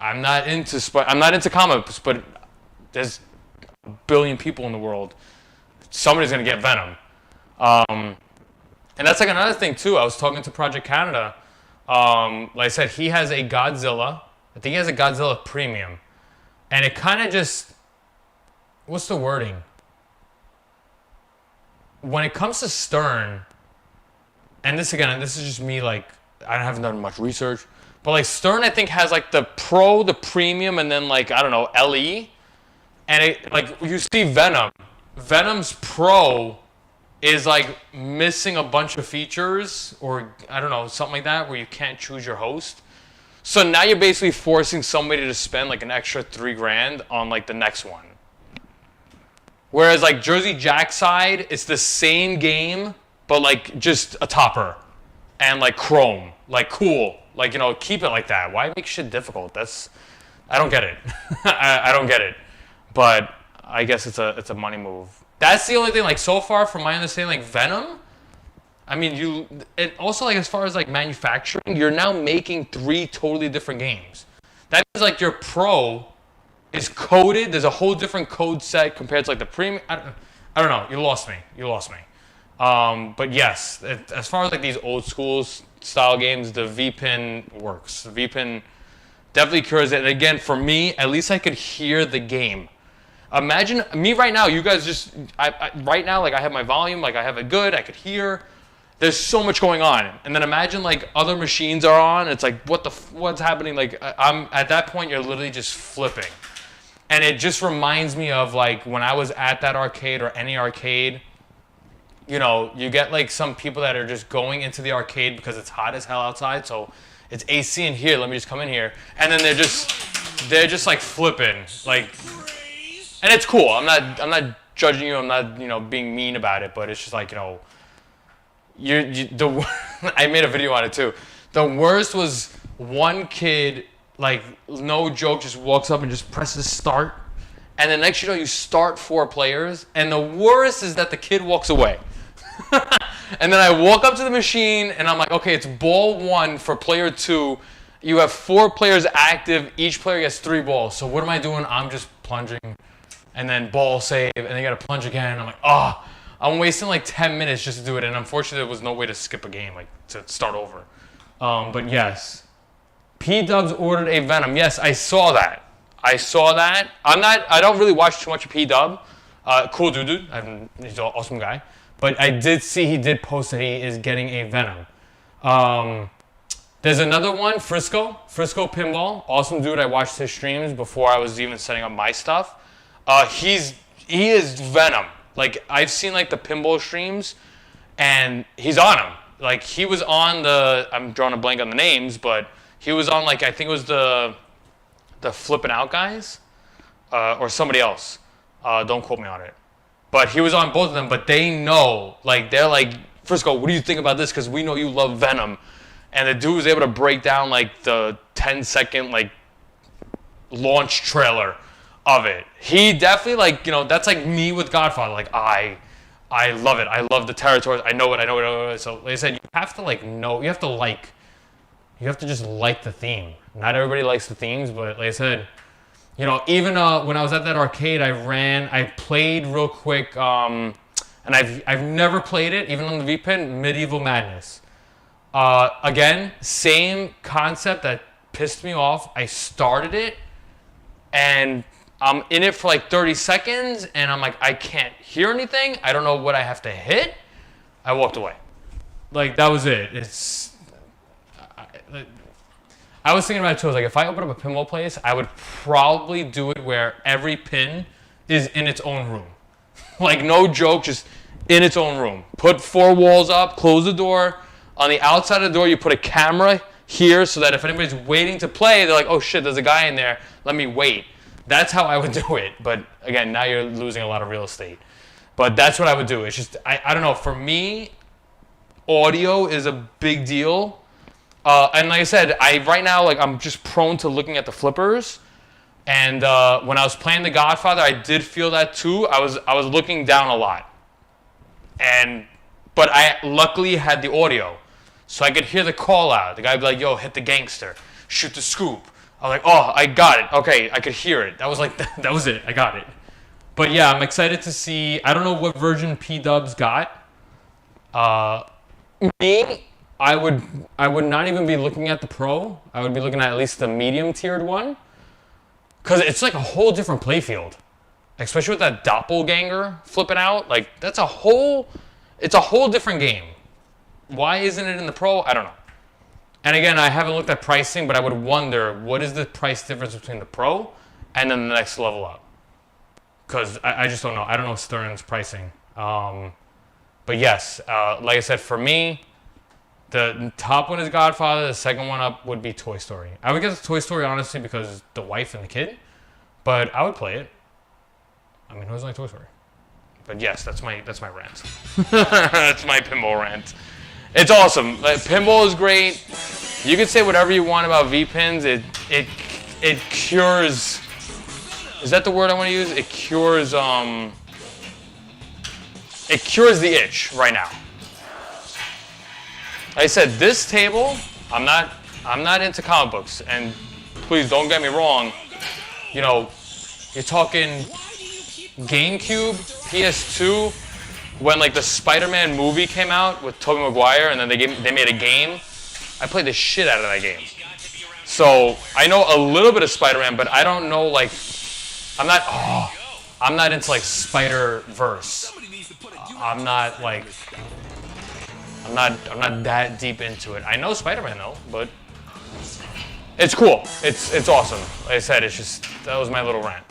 I'm not into comics, but there's a billion people in the world. Somebody's gonna get Venom. And that's like another thing too. I was talking to Project Canada. Like I said, he has a Godzilla. I think he has a Godzilla Premium. And it kind of just, what's the wording? When it comes to Stern, and this is just me, like, I haven't done much research, but like Stern I think has like the Pro, the Premium, and then like, I don't know, LE. And it, like, you see Venom's Pro is like missing a bunch of features, or I don't know, something like that, where you can't choose your host. So now you're basically forcing somebody to spend like an extra $3,000 on like the next one. Whereas like Jersey Jack side, it's the same game, but like just a topper and like chrome, like cool, like, you know, keep it like that. Why make shit difficult? I don't get it. I don't get it. But I guess it's a money move. That's the only thing. Like so far, from my understanding, like Venom. I mean, it also like as far as like manufacturing, you're now making 3 totally different games. That means like your Pro is coded. There's a whole different code set compared to like the Premium. I don't know. You lost me. But yes, as far as like these old school style games, the V-Pin works. The V-Pin definitely cures it. And again, for me, at least I could hear the game. Imagine me right now. You guys just right now, like I have my volume, like I have it good. I could hear. There's so much going on, and then imagine like other machines are on. It's like what's happening? Like I'm at that point, you're literally just flipping, and it just reminds me of like when I was at that arcade or any arcade. You know, you get like some people that are just going into the arcade because it's hot as hell outside, so it's AC in here. Let me just come in here, and then they're just like flipping, like, and it's cool. I'm not judging you. I'm not, you know, being mean about it, but it's just like, you know. I made a video on it too. The worst was one kid, like no joke, just walks up and just presses start, and the next you know you start 4 players, and the worst is that the kid walks away. And then I walk up to the machine and I'm like, okay, it's ball 1 for player 2. You have 4 players active. Each player gets 3 balls. So what am I doing? I'm just plunging, and then ball save, and then you got to plunge again. I'm like, oh. I'm wasting like 10 minutes just to do it, and unfortunately there was no way to skip a game, like to start over. But yes, P-Dubs ordered a Venom. Yes, I saw that. I don't really watch too much of P-Dub. Cool dude. He's an awesome guy. But I did see he did post that he is getting a Venom. There's another one, Frisco Pinball. Awesome dude. I watched his streams before I was even setting up my stuff. He is Venom. Like, I've seen, like, the pinball streams, and he's on them. Like, he was on I'm drawing a blank on the names, but he was on, like, I think it was the Flippin' Out guys, or somebody else. Don't quote me on it. But he was on both of them, but they know, like, they're like, Frisco, what do you think about this? Because we know you love Venom. And the dude was able to break down, like, the 10-second, like, launch trailer of it. He definitely, like, you know, that's like me with Godfather. Like, I love it. I love the territories. I know it. So like I said, you have to like know, you have to just like the theme. Not everybody likes the themes, but like I said, you know, even when I was at that arcade, I played real quick, and I've never played it, even on the V-Pin, Medieval Madness. Again, same concept that pissed me off. I started it, and I'm in it for like 30 seconds, and I'm like, I can't hear anything. I don't know what I have to hit. I walked away. Like, that was it. I was thinking about it too. I was like, if I open up a pinball place, I would probably do it where every pin is in its own room. Like, no joke, just in its own room. Put 4 walls up, close the door. On the outside of the door, you put a camera here so that if anybody's waiting to play, they're like, oh shit, there's a guy in there. Let me wait. That's how I would do it. But again, now you're losing a lot of real estate. But that's what I would do. It's just, I don't know. For me, audio is a big deal. And like I said, right now, like, I'm just prone to looking at the flippers. And when I was playing The Godfather, I did feel that too. I was looking down a lot. But I luckily had the audio. So I could hear the call out. The guy would be like, yo, hit the gangster. Shoot the scoop. I was like, oh, I got it. Okay, I could hear it. That was like, that was it. I got it. But yeah, I'm excited to see. I don't know what version P-Dubs got. Me, I would not even be looking at the Pro. I would be looking at least the medium-tiered one. Because it's like a whole different playfield. Especially with that doppelganger flipping out. Like, it's a whole different game. Why isn't it in the Pro? I don't know. And again, I haven't looked at pricing, but I would wonder, what is the price difference between the Pro and then the next level up? Because I just don't know. I don't know Stern's pricing. But yes, like I said, for me, the top one is Godfather. The second one up would be Toy Story. I would get the Toy Story, honestly, because the wife and the kid. But I would play it. I mean, who doesn't like Toy Story? But yes, that's my rant. That's my pinball rant. It's awesome. Like, pinball is great. You can say whatever you want about V-pins. It cures. Is that the word I want to use? It cures. It cures the itch right now. Like I said, this table. I'm not into comic books, and please don't get me wrong. You know, you're talking GameCube, PS2. When like the Spider-Man movie came out with Tobey Maguire, and then they made a game, I played the shit out of that game. So I know a little bit of Spider-Man, but I don't know, like, I'm not into like Spider-Verse. I'm not that deep into it. I know Spider-Man though, but it's cool. It's awesome. Like I said, it's just, that was my little rant.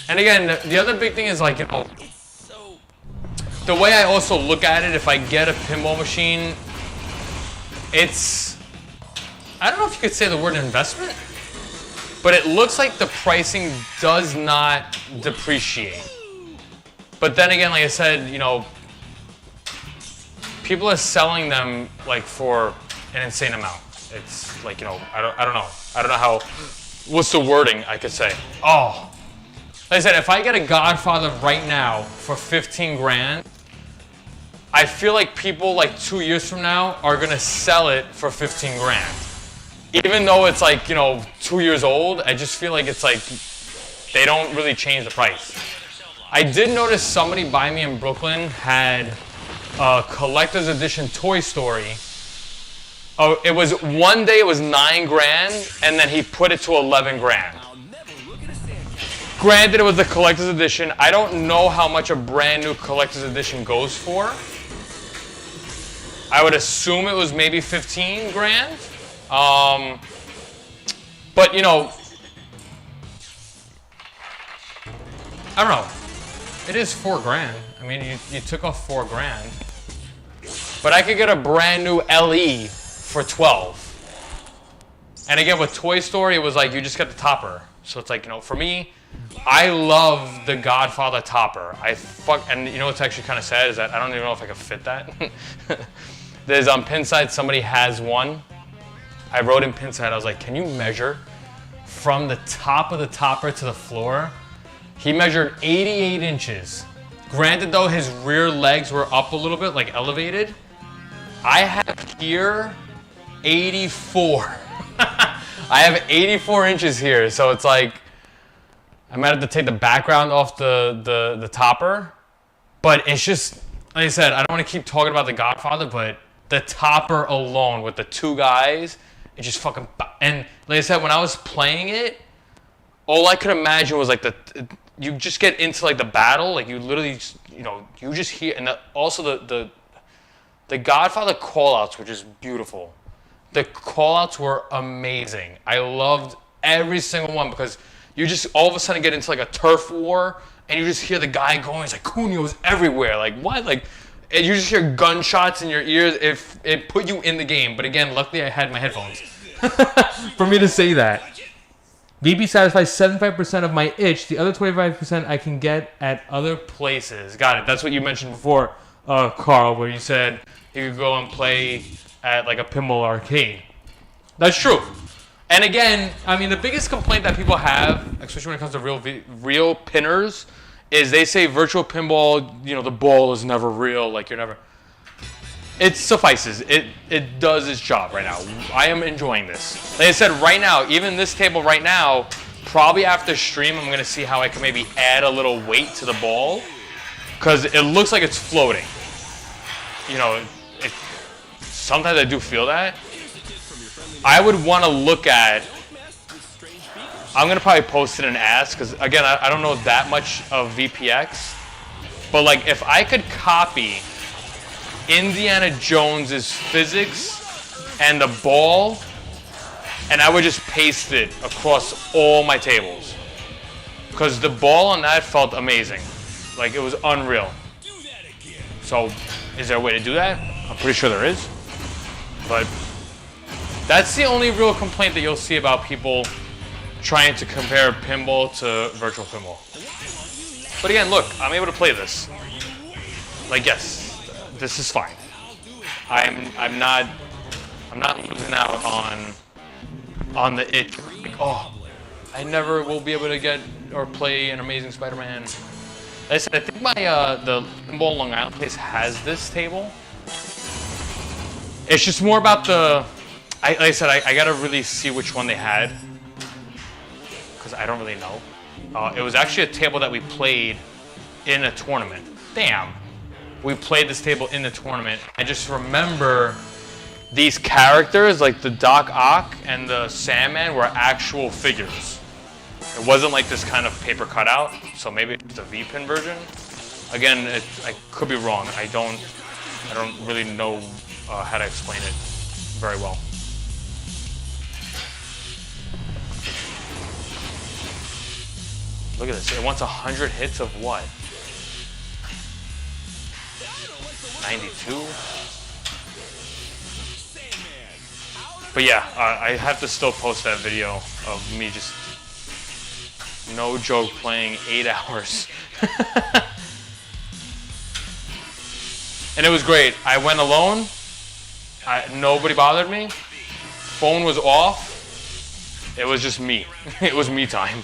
And again, the other big thing is, like, you know, the way I also look at it, if I get a pinball machine, I don't know if you could say the word investment, but it looks like the pricing does not depreciate. But then again, like I said, you know, people are selling them like for an insane amount. It's like, you know, I don't know how, what's the wording I could say? Oh. Like I said, if I get a Godfather right now for 15 grand, I feel like people like 2 years from now are gonna sell it for 15 grand. Even though it's like, you know, 2 years old, I just feel like it's like, they don't really change the price. I did notice somebody by me in Brooklyn had a collector's edition Toy Story. Oh, it was one day it was 9 grand, and then he put it to 11 grand. Granted, it was the collector's edition. I don't know how much a brand new collector's edition goes for. I would assume it was maybe 15 grand. But you know, I don't know. It is 4 grand. I mean, you took off 4 grand. But I could get a brand new LE for 12. And again, with Toy Story, it was like you just get the topper. So it's like, you know, for me, I love the Godfather topper. And you know what's actually kind of sad is that I don't even know if I can fit that. There's on Pinside, somebody has one. I wrote in Pinside, I was like, can you measure from the top of the topper to the floor? He measured 88 inches. Granted though, his rear legs were up a little bit, like elevated. I have here 84. I have 84 inches here, so it's like, I might have to take the background off the topper, but it's just, like I said, I don't want to keep talking about The Godfather, but the topper alone with the two guys, it just fucking. And like I said, when I was playing it, all I could imagine was like you just get into like the battle, like you literally, just, you know, you just hear, and also the Godfather callouts were just beautiful. The callouts were amazing. I loved every single one because you just all of a sudden get into like a turf war and you just hear the guy going, it's like Cunio's everywhere. Like what? Like and you just hear gunshots in your ears. If it put you in the game, but again, luckily I had my headphones For me to say that. VP satisfies 75% of my itch. The other 25% I can get at other places. Got it. That's what you mentioned before, Carl, where you said you could go and play at like a pinball arcade. That's true. And again, I mean, the biggest complaint that people have, especially when it comes to real pinners, is they say virtual pinball, you know, the ball is never real, like you're never. It suffices. It does its job right now. I am enjoying this. Like I said, right now, even this table right now, probably after stream, I'm gonna see how I can maybe add a little weight to the ball, because it looks like it's floating. You know, sometimes I do feel that. I would want to look at. I'm gonna probably post it and ask, because again, I don't know that much of VPX, but like if I could copy Indiana Jones's physics and the ball, and I would just paste it across all my tables, because the ball on that felt amazing, like it was unreal. So, is there a way to do that? I'm pretty sure there is, but that's the only real complaint that you'll see about people trying to compare pinball to virtual pinball. But again, look, I'm able to play this. Like, yes, this is fine. I'm not losing out on the itch. Like, oh, I never will be able to get or play an Amazing Spider-Man. Like I said, I think my the Pinball Long Island place has this table. It's just more about the. Like I said, I gotta really see which one they had, because I don't really know. It was actually a table that we played in a tournament. Damn. We played this table in the tournament. I just remember these characters, like the Doc Ock and the Sandman, were actual figures. It wasn't like this kind of paper cutout, so maybe it's the V-pin version. Again, I could be wrong. I don't really know how to explain it very well. Look at this. It wants 100 hits of what? 92? But yeah, I have to still post that video of me just, no joke, playing 8 hours. And it was great. I went alone. Nobody bothered me. Phone was off. It was just me. It was me time.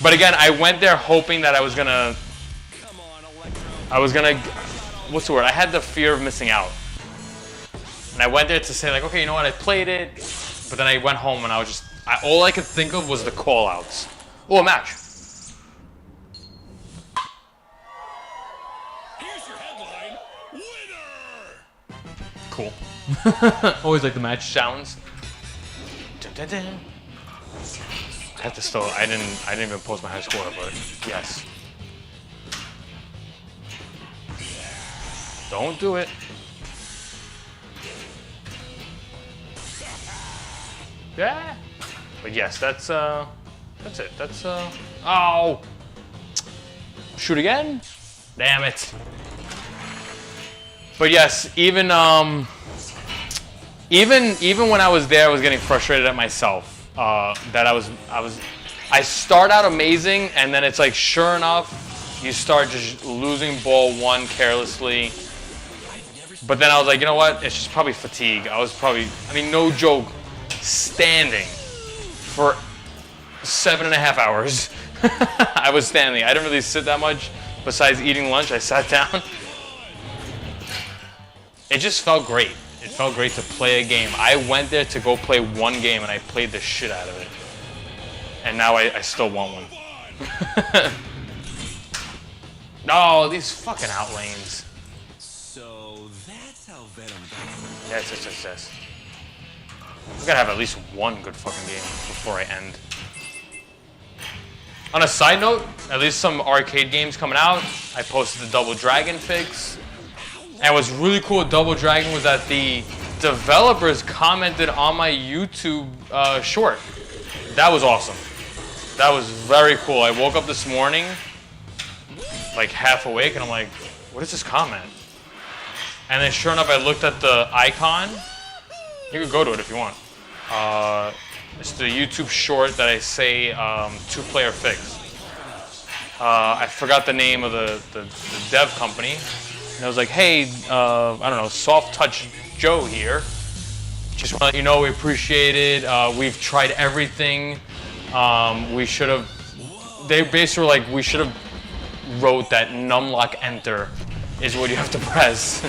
But again, I went there hoping that I was gonna, what's the word? I had the fear of missing out. And I went there to say like, okay, you know what, I played it. But then I went home and I was just, all I could think of was the call outs. Oh, a match. Here's your headline, winner! Cool. Always like the match Sounds. Dun, dun, dun. I have to still, I didn't even post my high score, but yes. Don't do it. Yeah. But yes, that's it. That's oh. Shoot again? Damn it. But yes, even when I was there, I was getting frustrated at myself. That I start out amazing, and then it's like, sure enough, you start just losing ball one carelessly. But then I was like, you know what? It's just probably fatigue. I was probably, I mean, no joke, standing for 7.5 hours. I was standing. I didn't really sit that much. Besides eating lunch, I sat down. It just felt great. It felt great to play a game. I went there to go play one game, and I played the shit out of it. And now I still want one. No, these fucking outlanes. So that's how Venom died. Yes. We gotta have at least one good fucking game before I end. On a side note, at least some arcade games coming out. I posted the Double Dragon fix. And what's really cool with Double Dragon was that the developers commented on my YouTube short. That was awesome. That was very cool. I woke up this morning, like half awake, and I'm like, what is this comment? And then sure enough, I looked at the icon. You could go to it if you want. It's the YouTube short that I say two-player fix. I forgot the name of the dev company. And I was like, hey, I don't know, Soft Touch Joe here. Just want to let you know we appreciate it. We've tried everything. We should have, they basically were like, we should have wrote that numlock enter is what you have to press.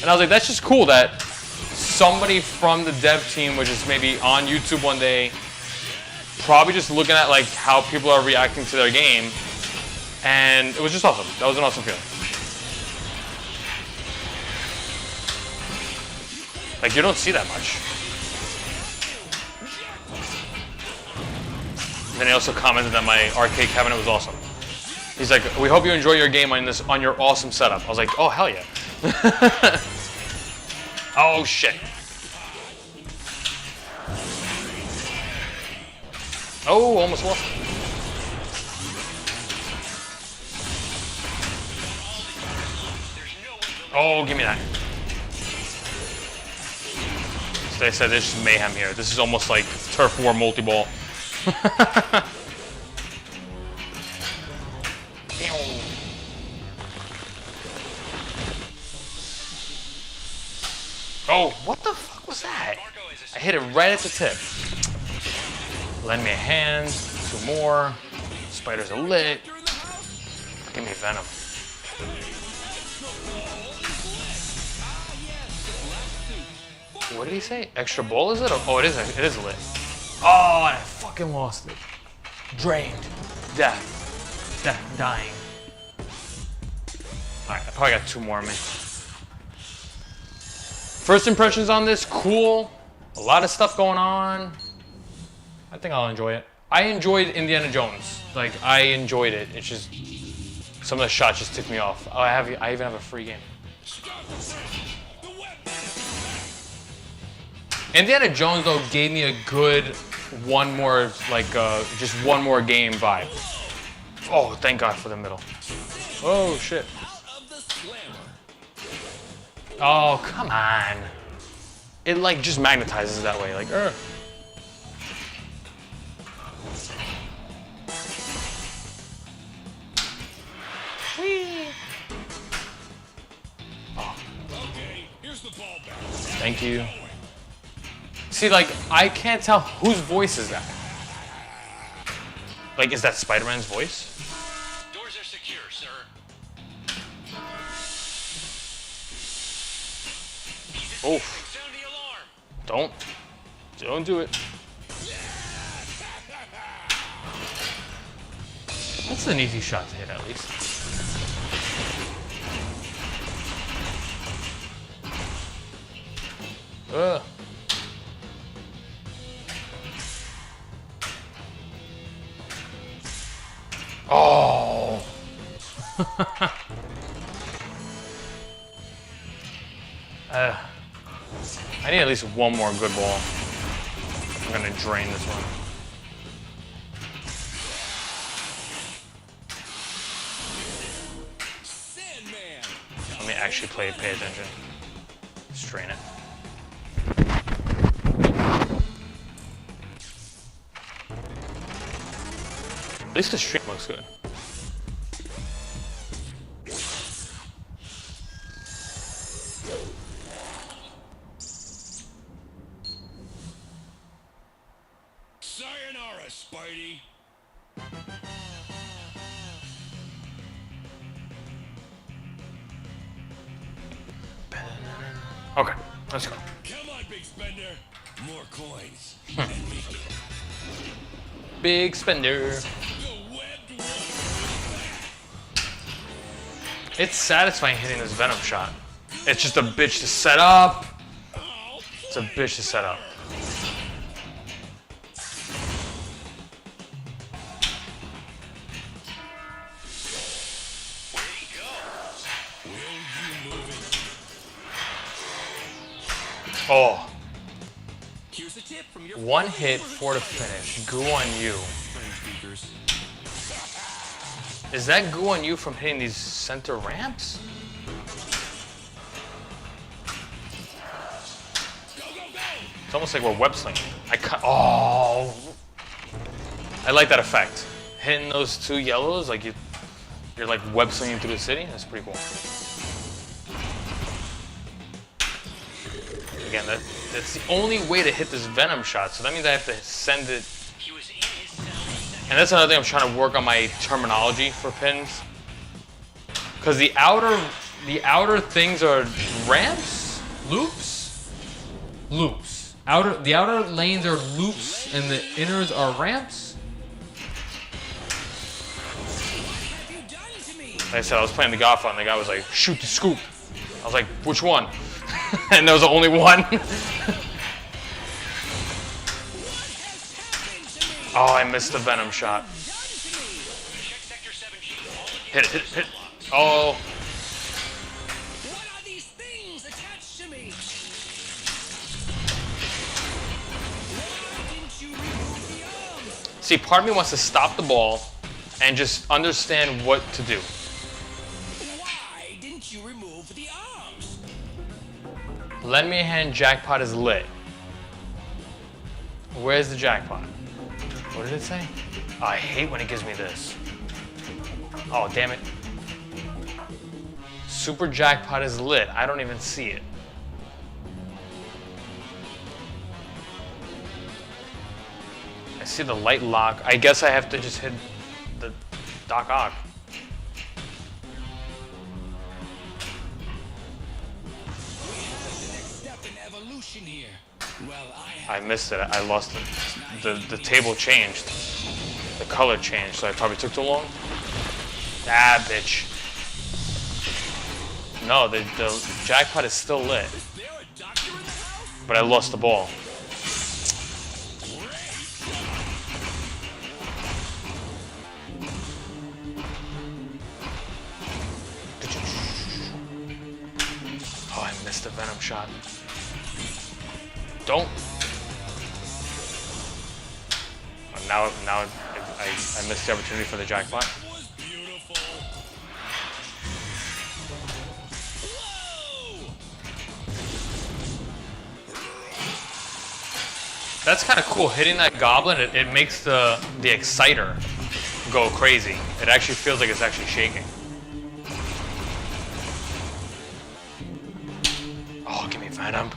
And I was like, that's just cool that somebody from the dev team, which is maybe on YouTube one day, probably just looking at like how people are reacting to their game. And it was just awesome. That was an awesome feeling. Like, you don't see that much. And then he also commented that my arcade cabinet was awesome. He's like, we hope you enjoy your game on your awesome setup. I was like, oh, hell yeah. Oh, shit. Oh, almost lost. Oh, give me that. So they said this is mayhem here. This is almost like Turf War multi-ball. Oh, what the fuck was that? I hit it right at the tip. Lend me a hand. 2 more. Spiders are lit. Give me Venom. What did he say? Extra ball, is it? Oh, it is lit. Oh, and I fucking lost it. Drained. Death. Dying. Alright, I probably got 2 more in me. First impressions on this, cool. A lot of stuff going on. I think I'll enjoy it. I enjoyed Indiana Jones. Like, I enjoyed it. It's just, some of the shots just ticked me off. Oh, I even have a free game. Indiana Jones, though, gave me a good one more, like, just one more game vibe. Oh, thank God for the middle. Oh, shit. Oh, come on. It, like, just magnetizes that way. Like, Whee! Oh. Okay, here's the ball back. Thank you. See, like, I can't tell whose voice is that. Like, is that Spider-Man's voice? Doors are secure, sir. Oof. Sound the alarm. Don't do it. That's an easy shot to hit, at least. Ugh. Oh. I need at least one more good ball. I'm gonna drain this one. Sandman. Let me actually pay attention. Strain it. At least the stream looks good. Sayonara, Spidey. Okay, let's go. Come on, big spender. More coins. Big spender. The webbed world. It's satisfying hitting this Venom shot. It's just a bitch to set up. It's a bitch to set up. Oh. Here's a tip from your One hit for the finish. Goo on you. Is that goo on you from hitting these center ramps? It's almost like we're web slinging. Oh. I like that effect. Hitting those two yellows, like you're like web slinging through the city. That's pretty cool. Again, that's the only way to hit this Venom shot, so that means I have to send it. And that's another thing I'm trying to work on my terminology for pins. Because the outer things are ramps? Loops? Loops. The outer lanes are loops and the inners are ramps? Like I said, I was playing the Godfather and the guy was like, shoot the scoop. I was like, which one? And there was only one. Oh, I missed the Venom shot. Hit it, hit it, hit it. Oh. What are these things attached to me? Why didn't you remove the arms? See, part of me wants to stop the ball and just understand what to do. Why didn't you remove the arms? Lend me a hand, jackpot is lit. Where's the jackpot? What did it say? Oh, I hate when it gives me this. Oh, damn it. Super jackpot is lit. I don't even see it. I see the light lock. I guess I have to just hit the Doc Ock. I missed it. I lost it. The table changed. The color changed, so I probably took too long. Ah, bitch. No, the jackpot is still lit. But I lost the ball. Oh, I missed the Venom shot. Don't. Now I missed the opportunity for the jackpot. That's kind of cool. Hitting that goblin, it makes the exciter go crazy. It actually feels like it's actually shaking. Oh, give me Venom.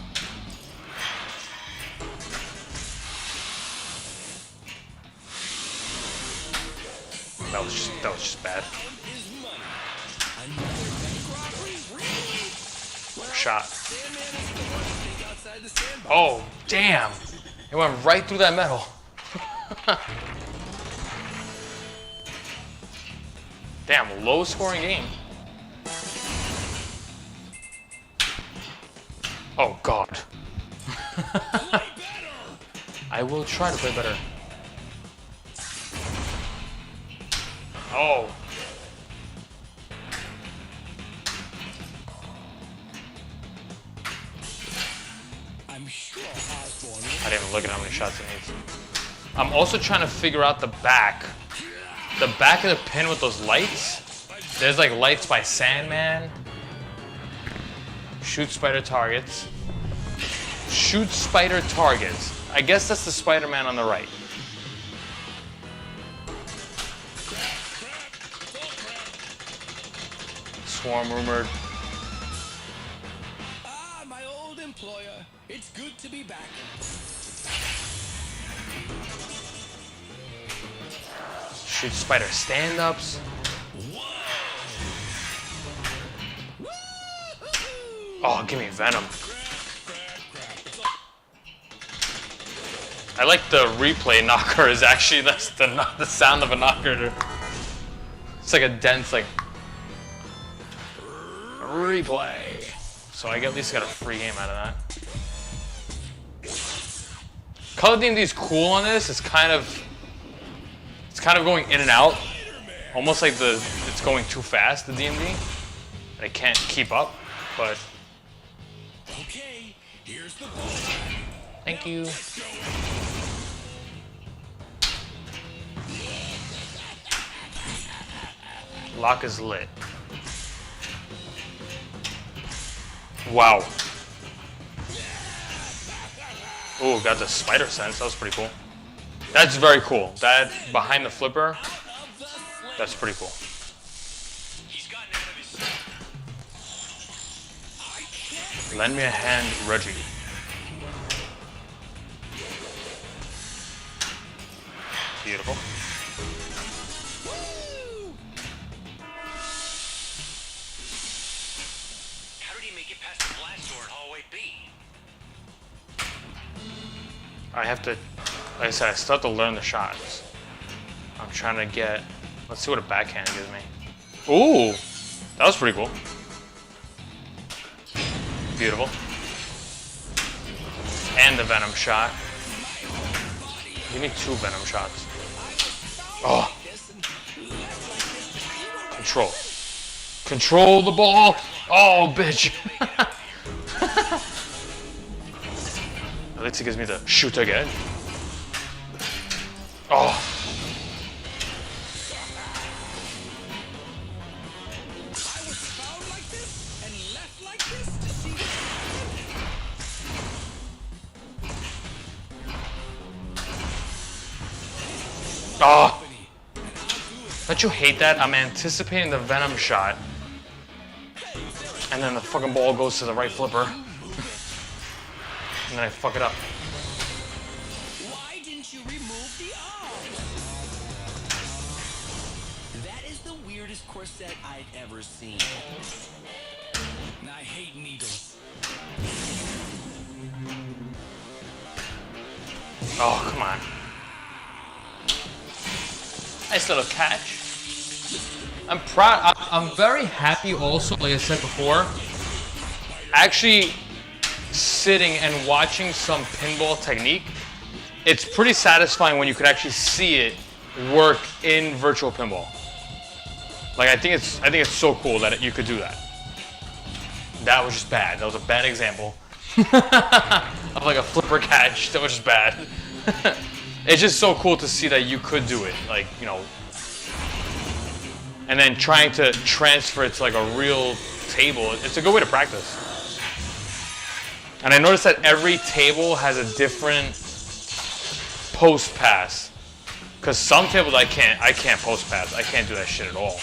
That was just bad. Shot. Oh, damn. It went right through that metal. Damn, low scoring game. Oh, God. I will try to play better. Oh. I'm sure I didn't even look at how many shots it needs. I'm also trying to figure out the back. The back of the pin with those lights. There's like lights by Sandman. Shoot spider targets. Shoot spider targets. I guess that's the Spider-Man on the right. Swarm rumored. Ah, my old employer. It's good to be back. Shoot spider stand-ups. Oh, give me Venom. I like the replay knocker is actually, that's the sound of a knocker. It's like a dense, like... Replay. So I at least got a free game out of that. Color DMD is cool on this. It's kind of going in and out, almost like it's going too fast. The DMD, and I can't keep up. But Okay, here's the ball. thank you. Lock is lit. Wow. Ooh, got the spider sense. That was pretty cool. That's very cool. That behind the flipper, that's pretty cool. He's gotten out of his... Lend me a hand, Reggie. Beautiful. How did he make it past the blast door in hallway B? I have to, like I said, I still have to learn the shots. I'm trying to get, let's see what a backhand gives me. Ooh, that was pretty cool. Beautiful. And the Venom shot. Give me 2 Venom shots. Oh. Control. Control the ball. Oh, bitch. At least it gives me the shoot again. Oh. Oh. Don't you hate that? I'm anticipating the Venom shot. And then the fucking ball goes to the right flipper. And then I fuck it up. Why didn't you remove the arm? That is the weirdest corset I've ever seen. I hate needles. Oh, come on. Nice little catch. I'm proud. I'm very happy also, like I said before. Actually, sitting and watching some pinball technique, it's pretty satisfying when you could actually see it work in virtual pinball. Like I think it's so cool that you could do that. That was just bad. That was a bad example of like a flipper catch. That was just bad. It's just so cool to see that you could do it, like, you know, and then trying to transfer it to like a real table. It's a good way to practice. And I noticed that every table has a different post pass, because some tables I can't post pass. I can't do that shit at all.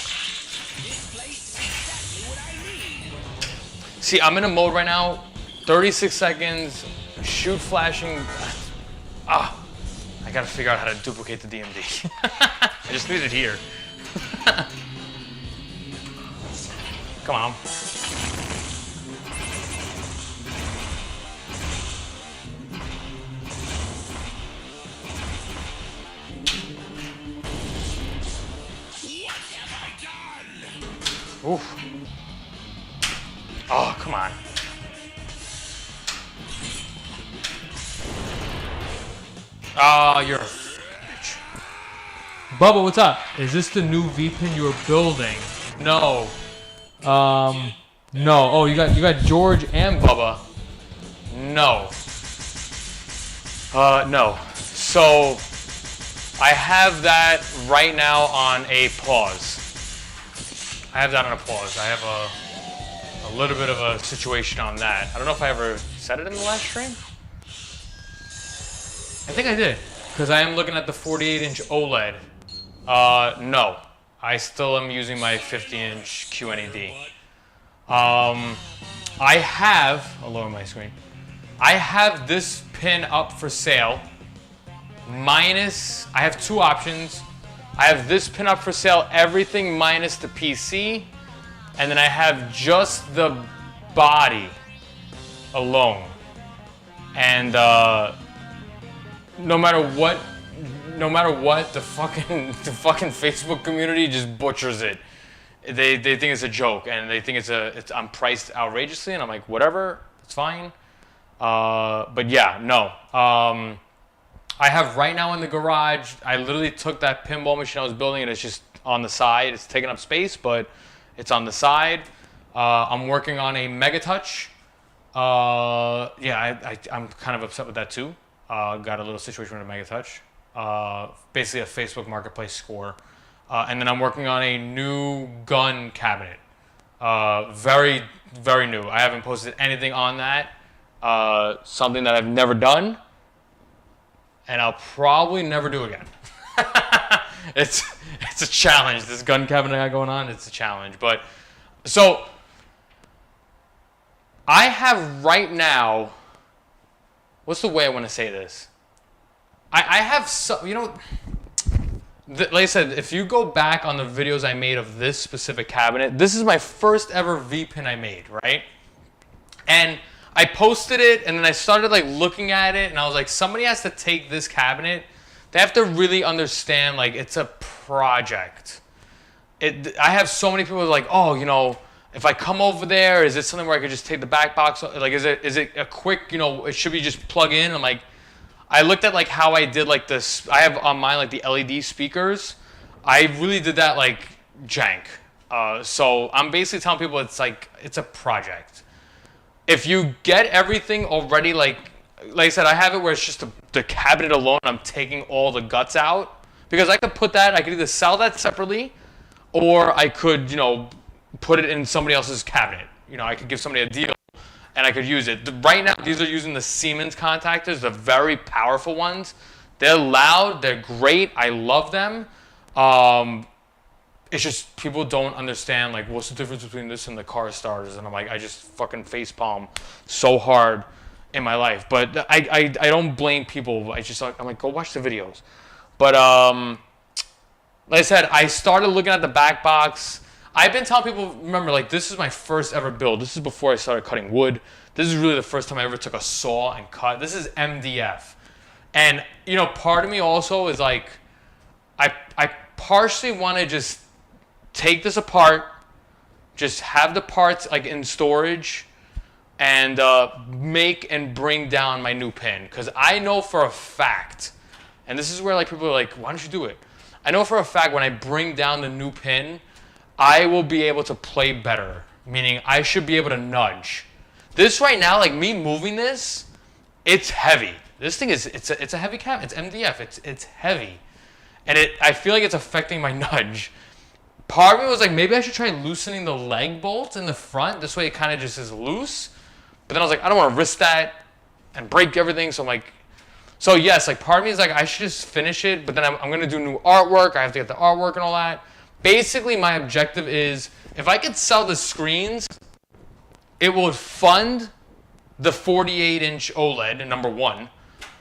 See, I'm in a mode right now, 36 seconds, shoot flashing. I gotta figure out how to duplicate the DMD. I just need it here. Come on. Oof. Oh, come on. Oh, you're a bitch. Bubba, what's up? Is this the new V-pin you were building? No. No. Oh, you got George and Bubba. No. No. So, I have that right now on a pause. I have a little bit of a situation on that. I don't know if I ever said it in the last stream. I think I did. Because I am looking at the 48-inch OLED. No. I still am using my 50-inch QNED. I have, I'll lower my screen. I have this pin up for sale. Minus, I have 2 options. I have this pin up for sale, everything minus the PC. And then I have just the body alone. And no matter what, the fucking Facebook community just butchers it. they think it's a joke, and they think I'm priced outrageously, and I'm like, whatever, it's fine. But yeah, no. I have right now in the garage, I literally took that pinball machine I was building, and it's just on the side. It's taking up space, but it's on the side. I'm working on a Mega Touch. Yeah, I'm kind of upset with that too. Got a little situation with a Mega Touch. Basically a Facebook Marketplace score. And then I'm working on a new gun cabinet. Very, very new. I haven't posted anything on that. Something that I've never done. And I'll probably never do again. It's a challenge. This gun cabinet I got going on, it's a challenge. But so I have right now, what's the way I want to say this? I have some, like I said, if you go back on the videos I made of this specific cabinet, this is my first ever V-pin I made, right? And I posted it, and then I started like looking at it, and I was like, somebody has to take this cabinet. They have to really understand, like, it's a project. I have so many people like, oh, if I come over there, is it something where I could just take the back box? Like, is it a quick, it should be just plug in? I'm like, I looked at like how I did like this. I have on mine like the LED speakers. I really did that like jank. So I'm basically telling people it's a project. If you get everything already, like I said, I have it where it's just the cabinet alone. I'm taking all the guts out because I could put that. I could either sell that separately, or I could put it in somebody else's cabinet. I could give somebody a deal, and I could use it. Right now, these are using the Siemens contactors, the very powerful ones. They're loud. They're great. I love them. It's just people don't understand, like, what's the difference between this and the car starters? And I'm like, I just fucking facepalm so hard in my life. But I don't blame people. I'm like, go watch the videos. But like I said, I started looking at the back box. I've been telling people, remember, like, this is my first ever build. This is before I started cutting wood. This is really the first time I ever took a saw and cut. This is MDF. And, part of me also is like, I partially want to just take this apart, just have the parts like in storage, and make and bring down my new pin. Because I know for a fact, and this is where like people are like, why don't you do it? I know for a fact when I bring down the new pin, I will be able to play better. Meaning I should be able to nudge. This right now, like me moving this, it's heavy. This thing it's a heavy cabinet. It's MDF. It's heavy, and I feel like it's affecting my nudge. Part of me was like, maybe I should try loosening the leg bolts in the front. This way it kind of just is loose. But then I was like, I don't want to risk that and break everything. So I'm like, so yes, like part of me is like, I should just finish it. But then I'm going to do new artwork. I have to get the artwork and all that. Basically, my objective is, if I could sell the screens, it would fund the 48-inch OLED, number one.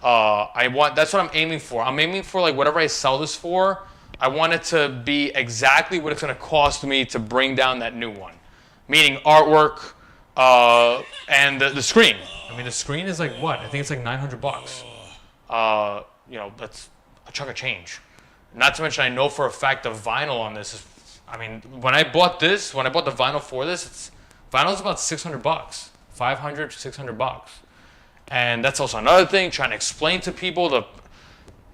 That's what I'm aiming for. I'm aiming for like whatever I sell this for, I want it to be exactly what it's going to cost me to bring down that new one. Meaning artwork and the screen. I mean, the screen is like what? I think it's like $900. That's a chunk of change. Not to mention, I know for a fact the vinyl on this is, when I bought the vinyl for this, vinyl's about $600, $500 to $600. And that's also another thing, trying to explain to people.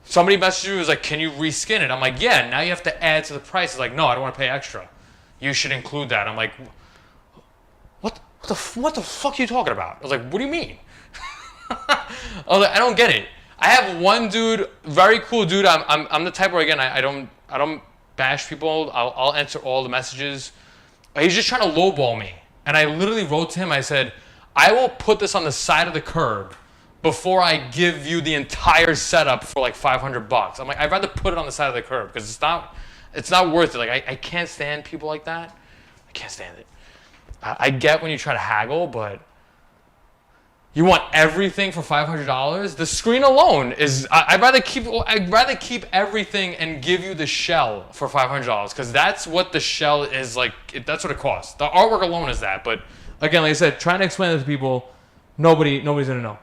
Somebody messaged me, was like, can you reskin it? I'm like, yeah, now you have to add to the price. It's like, no, I don't want to pay extra. You should include that. I'm like, what the fuck are you talking about? I was like, what do you mean? I was like, I don't get it. I have one dude, very cool dude. I'm the type where, again, I don't bash people. I'll answer all the messages. He's just trying to lowball me. And I literally wrote to him, I said, I will put this on the side of the curb before I give you the entire setup for like $500. I'm like, I'd rather put it on the side of the curb because it's not worth it. Like I can't stand people like that. I can't stand it. I get when you try to haggle, but you want everything for $500? The screen alone is. I'd rather keep everything and give you the shell for $500 because that's what the shell is like. That's what it costs. The artwork alone is that. But again, like I said, trying to explain it to people, nobody's gonna know.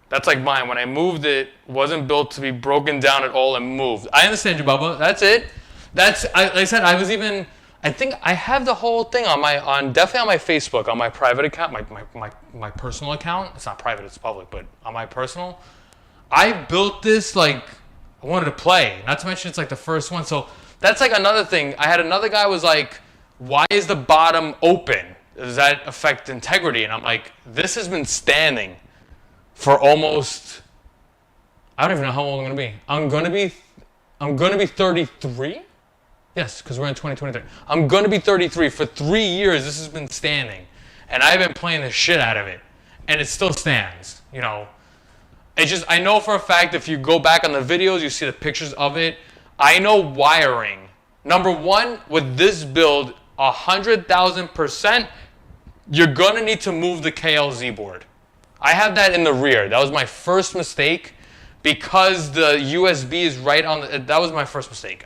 That's like mine. When I moved it, wasn't built to be broken down at all and moved. I understand you, Bubba. That's it. Like I said, I think I have the whole thing definitely on my Facebook, on my private account, my personal account. It's not private, it's public, but on my personal. I built this like I wanted to play. Not to mention it's like the first one. So that's like another thing. I had another guy was like, why is the bottom open? Does that affect integrity? And I'm like, this has been standing for almost, I don't even know how old I'm gonna be. I'm gonna be 33. Yes, because we're in 2023. I'm gonna be 33. For 3 years, this has been standing, and I've been playing the shit out of it, and it still stands. You know, it's just I know for a fact if you go back on the videos, you see the pictures of it. I know wiring. Number one, with this build, 100,000%, you're gonna need to move the KLZ board. I have that in the rear. That was my first mistake because the USB is right on the, that was my first mistake.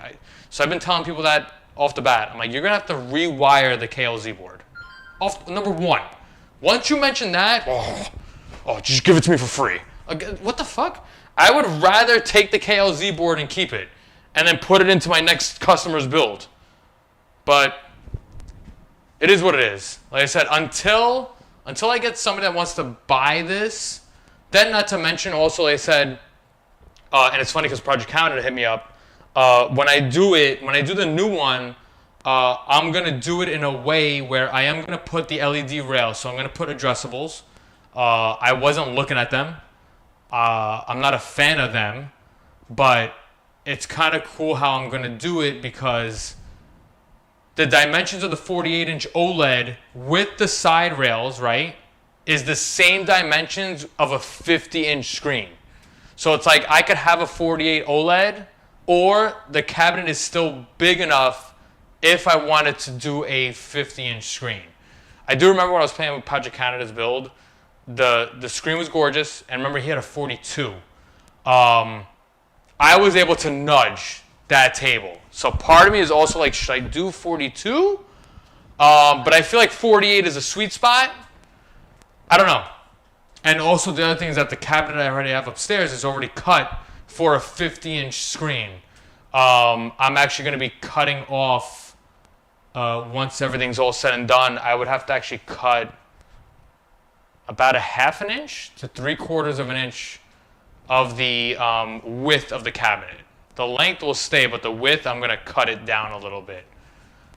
So I've been telling people that off the bat. I'm like, you're gonna have to rewire the KLZ board. Number one. Once you mention that, just give it to me for free. What the fuck? I would rather take the KLZ board and keep it and then put it into my next customer's build. But it is what it is. Like I said, until I get somebody that wants to buy this, then not to mention also, like I said, and it's funny because Project Canada hit me up. When I do the new one, I'm going to do it in a way where I am going to put the LED rails. So I'm going to put addressables. I wasn't looking at them. I'm not a fan of them, but it's kind of cool how I'm going to do it because the dimensions of the 48-inch OLED with the side rails, right, is the same dimensions of a 50-inch screen. So it's like I could have a 48 OLED, or the cabinet is still big enough if I wanted to do a 50-inch screen. I do remember when I was playing with Project Canada's build, the screen was gorgeous, and remember he had a 42. I was able to nudge that table. So part of me is also like, should I do 42? But I feel like 48 is a sweet spot. I don't know. And also the other thing is that the cabinet I already have upstairs is already cut for a 50-inch screen. I'm actually going to be cutting off, once everything's all said and done, I would have to actually cut about a 1/2 inch to 3/4 of an inch of the width of the cabinet. The length will stay, but the width, I'm going to cut it down a little bit.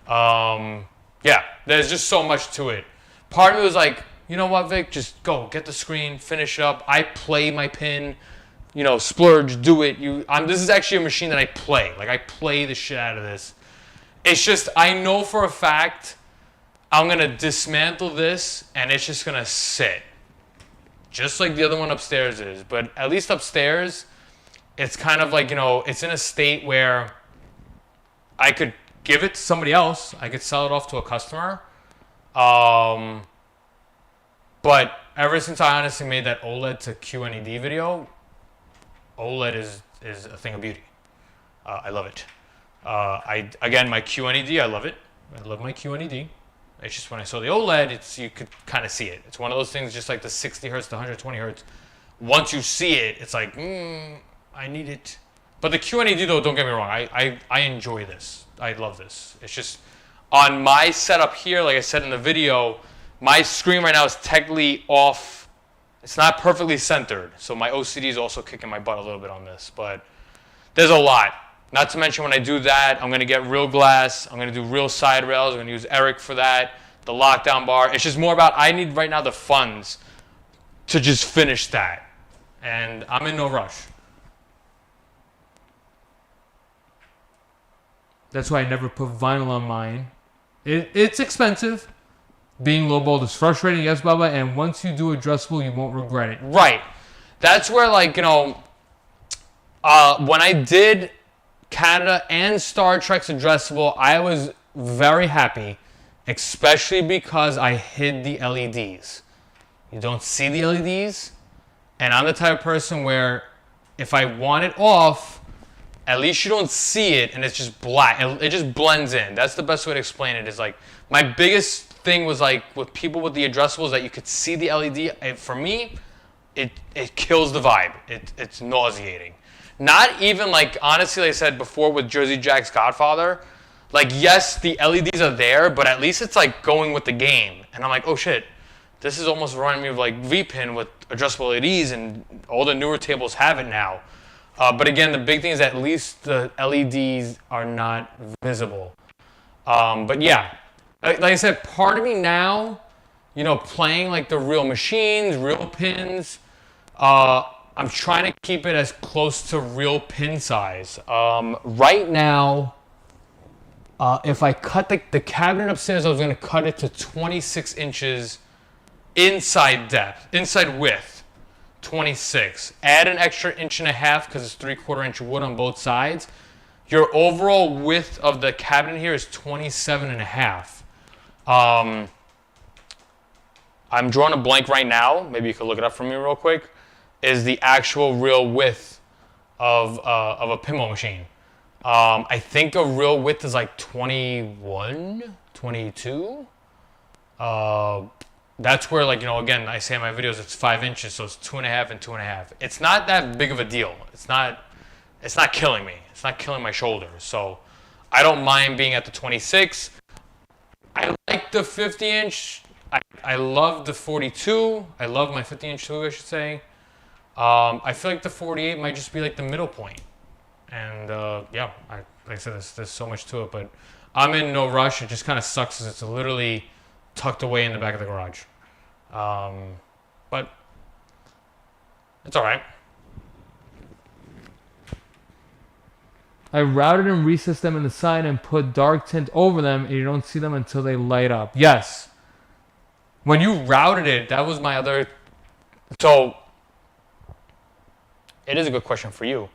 Yeah, there's just so much to it. Part of me was like, you know what, Vic, just go, get the screen, finish up. I play my pin, you know, splurge, do it. This is actually a machine that I play. Like, I play the shit out of this. It's just, I know for a fact I'm going to dismantle this, and it's just going to sit. Just like the other one upstairs is. But at least upstairs, it's kind of like, you know, it's in a state where I could give it to somebody else. I could sell it off to a customer. But ever since I honestly made that OLED to QNED video, OLED is a thing of beauty. I love it. Again, my QNED, I love it. I love my QNED. It's just when I saw the OLED, you could kind of see it. It's one of those things, just like the 60 hertz, the 120 hertz. Once you see it, it's like, I need it. But the QNED, though, don't get me wrong. I enjoy this. I love this. It's just, on my setup here, like I said in the video, my screen right now is technically off. It's not perfectly centered. So my OCD is also kicking my butt a little bit on this. But there's a lot. Not to mention when I do that, I'm going to get real glass. I'm going to do real side rails. I'm going to use Eric for that. The lockdown bar. It's just more about, I need right now the funds to just finish that. And I'm in no rush. That's why I never put vinyl on mine. It's expensive. Being lowballed is frustrating, yes, Baba. And once you do addressable, you won't regret it. Right. That's where, like, you know, when I did Canada and Star Trek's addressable, I was very happy, especially because I hid the LEDs. You don't see the LEDs, and I'm the type of person where if I want it off, at least you don't see it and it's just black. It just blends in. That's the best way to explain it. Is like, my biggest thing was like with people with the addressables that you could see the LED. For me, it kills the vibe. It's nauseating. Not even like, honestly, like I said before with Jersey Jack's Godfather, like, yes, the LEDs are there, but at least it's like going with the game. And I'm like, oh shit, this is almost reminding me of like VPN with adjustable LEDs, and all the newer tables have it now. But again, the big thing is at least the LEDs are not visible. But yeah, like I said, part of me now, you know, playing like the real machines, real pins, I'm trying to keep it as close to real pin size. Right now, if I cut the cabinet upstairs, I was going to cut it to 26 inches inside depth, inside width, 26. Add an extra 1.5 inches because it's 3/4 inch wood on both sides. Your overall width of the cabinet here is 27.5. I'm drawing a blank right now. Maybe you could look it up for me real quick. Is the actual real width of a pinball machine. I think a real width is like 21, 22. That's where, like, you know, again, I say in my videos it's 5 inches, so it's 2.5 and 2.5. It's not that big of a deal. It's not killing me. It's not killing my shoulders. So I don't mind being at the 26. I like the 50 inch. I love the 42. I love my 50 inch too, I should say. I feel like the 48 might just be like the middle point. And yeah, like I said, there's so much to it, but I'm in no rush. It just kind of sucks because it's literally tucked away in the back of the garage. But it's all right. I routed and recessed them in the side and put dark tint over them, and you don't see them until they light up. Yes. When you routed it, that was my other... So, it is a good question for you.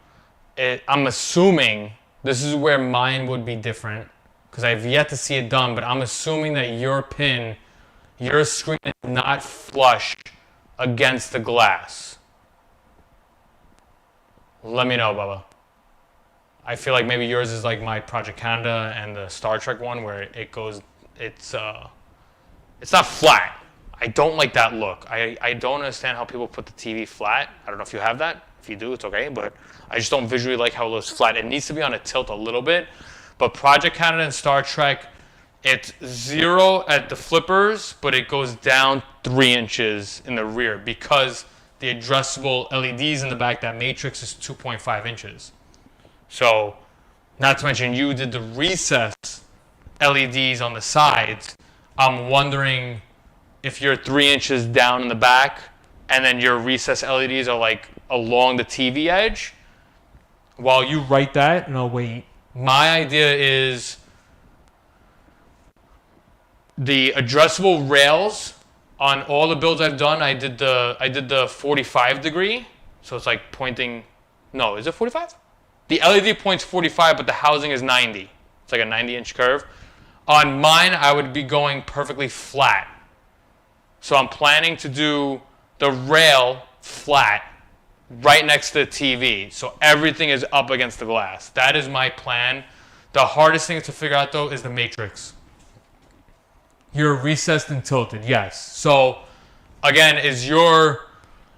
I'm assuming this is where mine would be different, because I've yet to see it done, but I'm assuming that your pin, your screen is not flush against the glass. Let me know, Bubba. I feel like maybe yours is like my Project Canada and the Star Trek one, where it goes, it's not flat. I don't like that look. I don't understand how people put the TV flat. I don't know if you have that. If you do, it's okay, but I just don't visually like how it looks flat. It needs to be on a tilt a little bit. But Project Canada and Star Trek, it's 0 at the flippers, but it goes down 3 inches in the rear because the addressable LEDs in the back, that matrix is 2.5 inches. So, not to mention you did the recess LEDs on the sides. I'm wondering if you're 3 inches down in the back and then your recess LEDs are like along the TV edge. While you write that, and I'll wait. My idea is the addressable rails on all the builds I've done. I did the 45 degree, so it's like pointing. No, is it 45? The LED points 45, but the housing is 90. It's like a 90-inch curve. On mine, I would be going perfectly flat. So I'm planning to do the rail flat right next to the TV. So everything is up against the glass. That is my plan. The hardest thing to figure out, though, is the matrix. You're recessed and tilted, yes. So, again, is your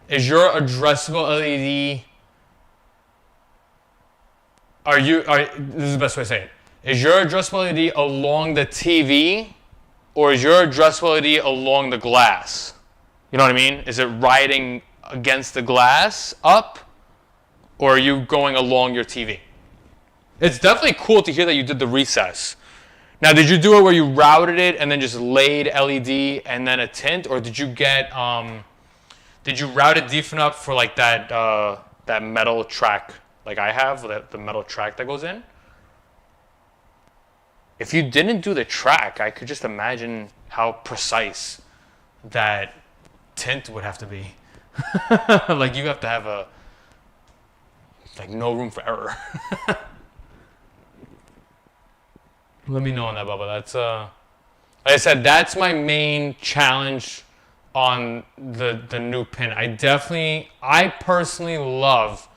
addressable LED... this is the best way to say it. Is your addressable LED along the TV, or is your addressable LED along the glass? You know what I mean? Is it riding against the glass up, or are you going along your TV? It's definitely cool to hear that you did the recess. Now, did you do it where you routed it and then just laid LED and then a tint, or did you get did you route it deep enough for like that that metal track like I have, the metal track that goes in? If you didn't do the track, I could just imagine how precise that tint would have to be. Like, you have to have no room for error. Let me know on that, Bubba. That's like I said, that's my main challenge on the new pin. I personally love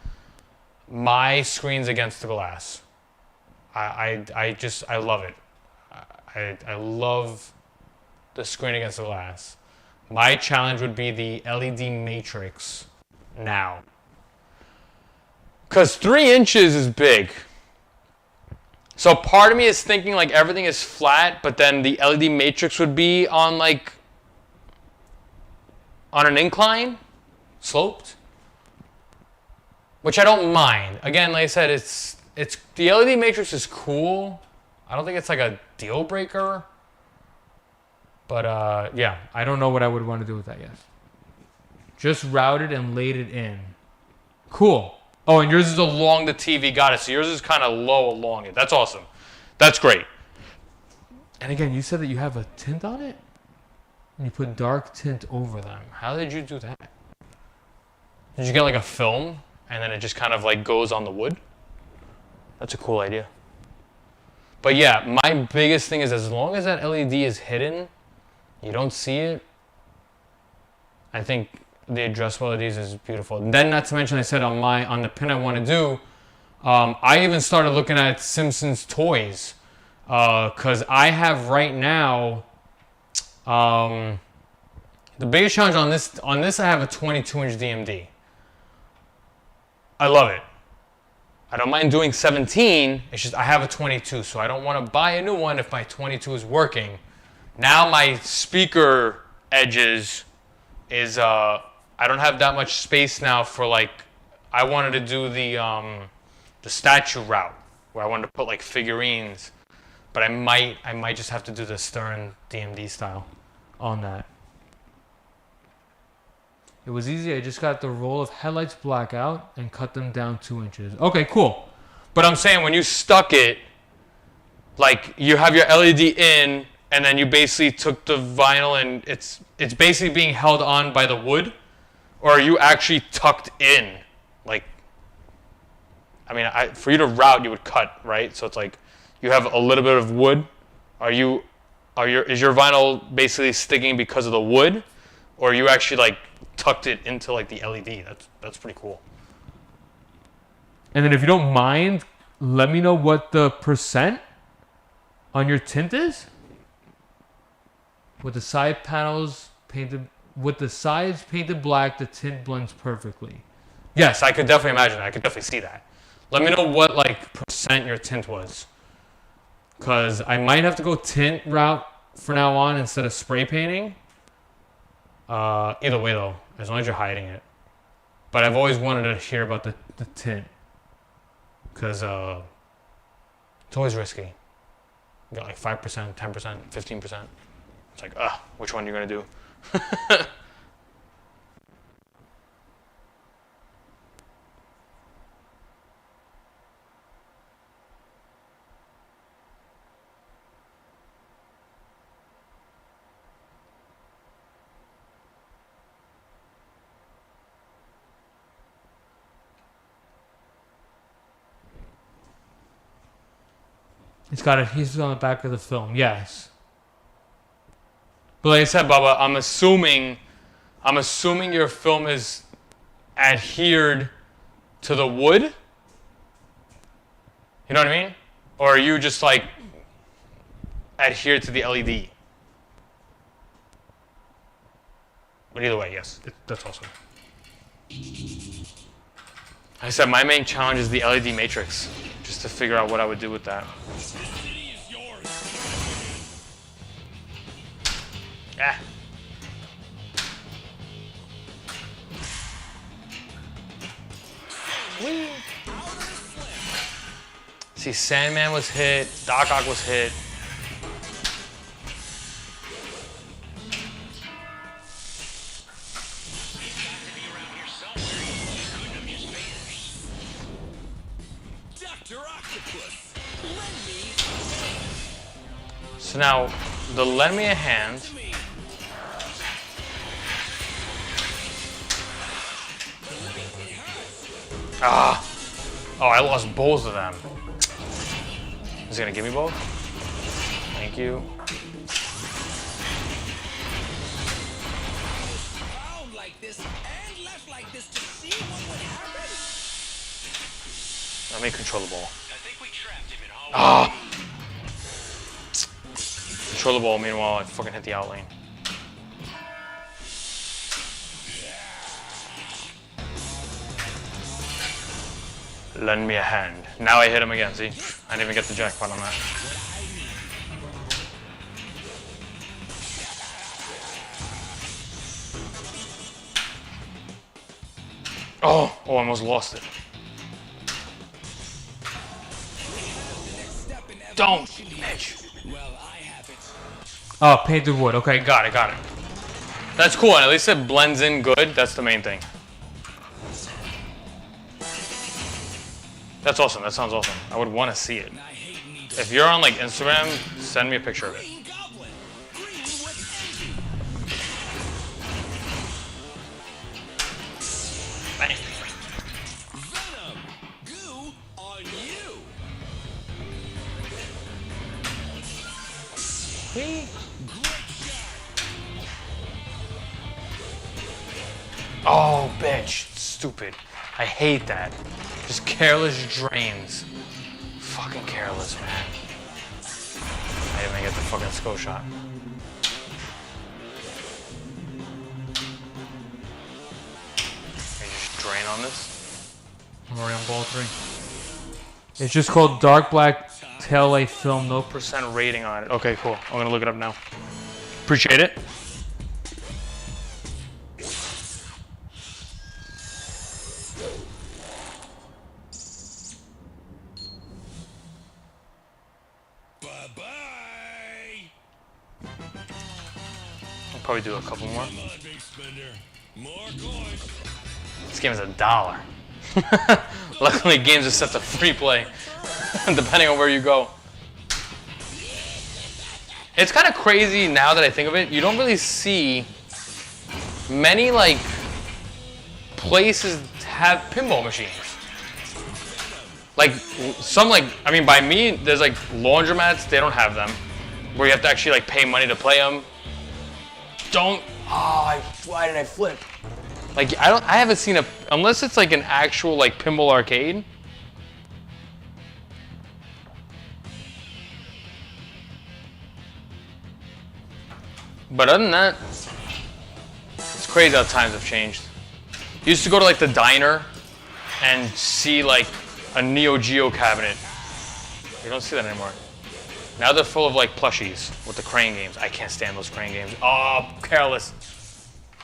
my screens against the glass. I love it. I love the screen against the glass. My challenge would be the LED matrix now. Because 3 inches is big. So part of me is thinking like everything is flat, but then the LED matrix would be on like on an incline, sloped, which I don't mind. Again, like I said, it's the LED matrix is cool. I don't think it's like a deal breaker, but yeah, I don't know what I would want to do with that yet. Just routed and laid it in. Cool. Oh, and yours is along the TV. Got it. So yours is kind of low along it. That's awesome. That's great. And again, you said that you have a tint on it? And you put dark tint over them. How did you do that? Did you get like a film and then it just kind of like goes on the wood? That's a cool idea. But yeah, my biggest thing is as long as that LED is hidden, you don't see it, I think the addressable LEDs is beautiful. Then not to mention, I said on the pin I want to do, I even started looking at Simpsons toys. Because I have right now, the biggest challenge on this I have a 22-inch DMD. I love it. I don't mind doing 17. It's just I have a 22, so I don't want to buy a new one if my 22 is working. Now my speaker edges is I don't have that much space now for like I wanted to do the statue route where I wanted to put like figurines, but I might just have to do the Stern DMD style on that. It was easy. I just got the roll of headlights black out and cut them down 2 inches. Okay, cool. But I'm saying when you stuck it, like you have your LED in, and then you basically took the vinyl and it's basically being held on by the wood, or are you actually tucked in? Like, I mean, for you to route, you would cut, right? So it's like you have a little bit of wood. Is your vinyl basically sticking because of the wood, or are you actually like tucked it into like the LED? That's pretty cool. And then if you don't mind, let me know what the percent on your tint is. With the side panels painted, with the sides painted black, the tint blends perfectly. Yes, I could definitely imagine that. I could definitely see that. Let me know what like percent your tint was, because I might have to go tint route for now on instead of spray painting. Either way though, as long as you're hiding it. But I've always wanted to hear about the tint, because it's always risky. You got like 5%, 10%, 15%. It's like, which one are you gonna do? It's got adhesives on the back of the film, yes. But like I said, Bubba, I'm assuming your film is adhered to the wood. You know what I mean? Or are you just like adhered to the LED? But either way, yes, that's awesome. Like I said, my main challenge is the LED matrix, just to figure out what I would do with that. Yeah. Whee. See, Sandman was hit, Doc Ock was hit. So now, the lend me a hand. Oh, I lost both of them. Is he gonna give me both? Thank you. Let me control the ball. Control the ball, meanwhile I fucking hit the out lane. Lend me a hand. Now I hit him again, see? I didn't even get the jackpot on that. Oh, I almost lost it. Don't, Mitch. Oh, painted wood. Okay, got it. That's cool, and at least it blends in good. That's the main thing. That's awesome. That sounds awesome. I would want to see it. If you're on like Instagram, send me a picture of it. Bang. Venom, goo on you. Oh, bitch. Stupid. I hate that. Just careless drains. Fucking careless, man. I didn't even get the fucking skull shot. Can you just drain on this? I'm already on ball 3. It's just called Dark Black Tail Light Film. No percent rating on it. Okay, cool. I'm gonna look it up now. Appreciate it. Bye-bye. I'll probably do a couple more. Come on, big spender. More coins. This game is $1. Luckily, games are set to free play, depending on where you go. It's kind of crazy now that I think of it. You don't really see many like places have pinball machines. Like some I mean by me, there's like laundromats, they don't have them, where you have to actually like pay money to play them. Why did I flip? Like I haven't seen unless it's like an actual like pinball arcade. But other than that, it's crazy how times have changed. You used to go to like the diner and see like a Neo Geo cabinet. You don't see that anymore. Now they're full of like plushies with the crane games. I can't stand those crane games. Oh, careless.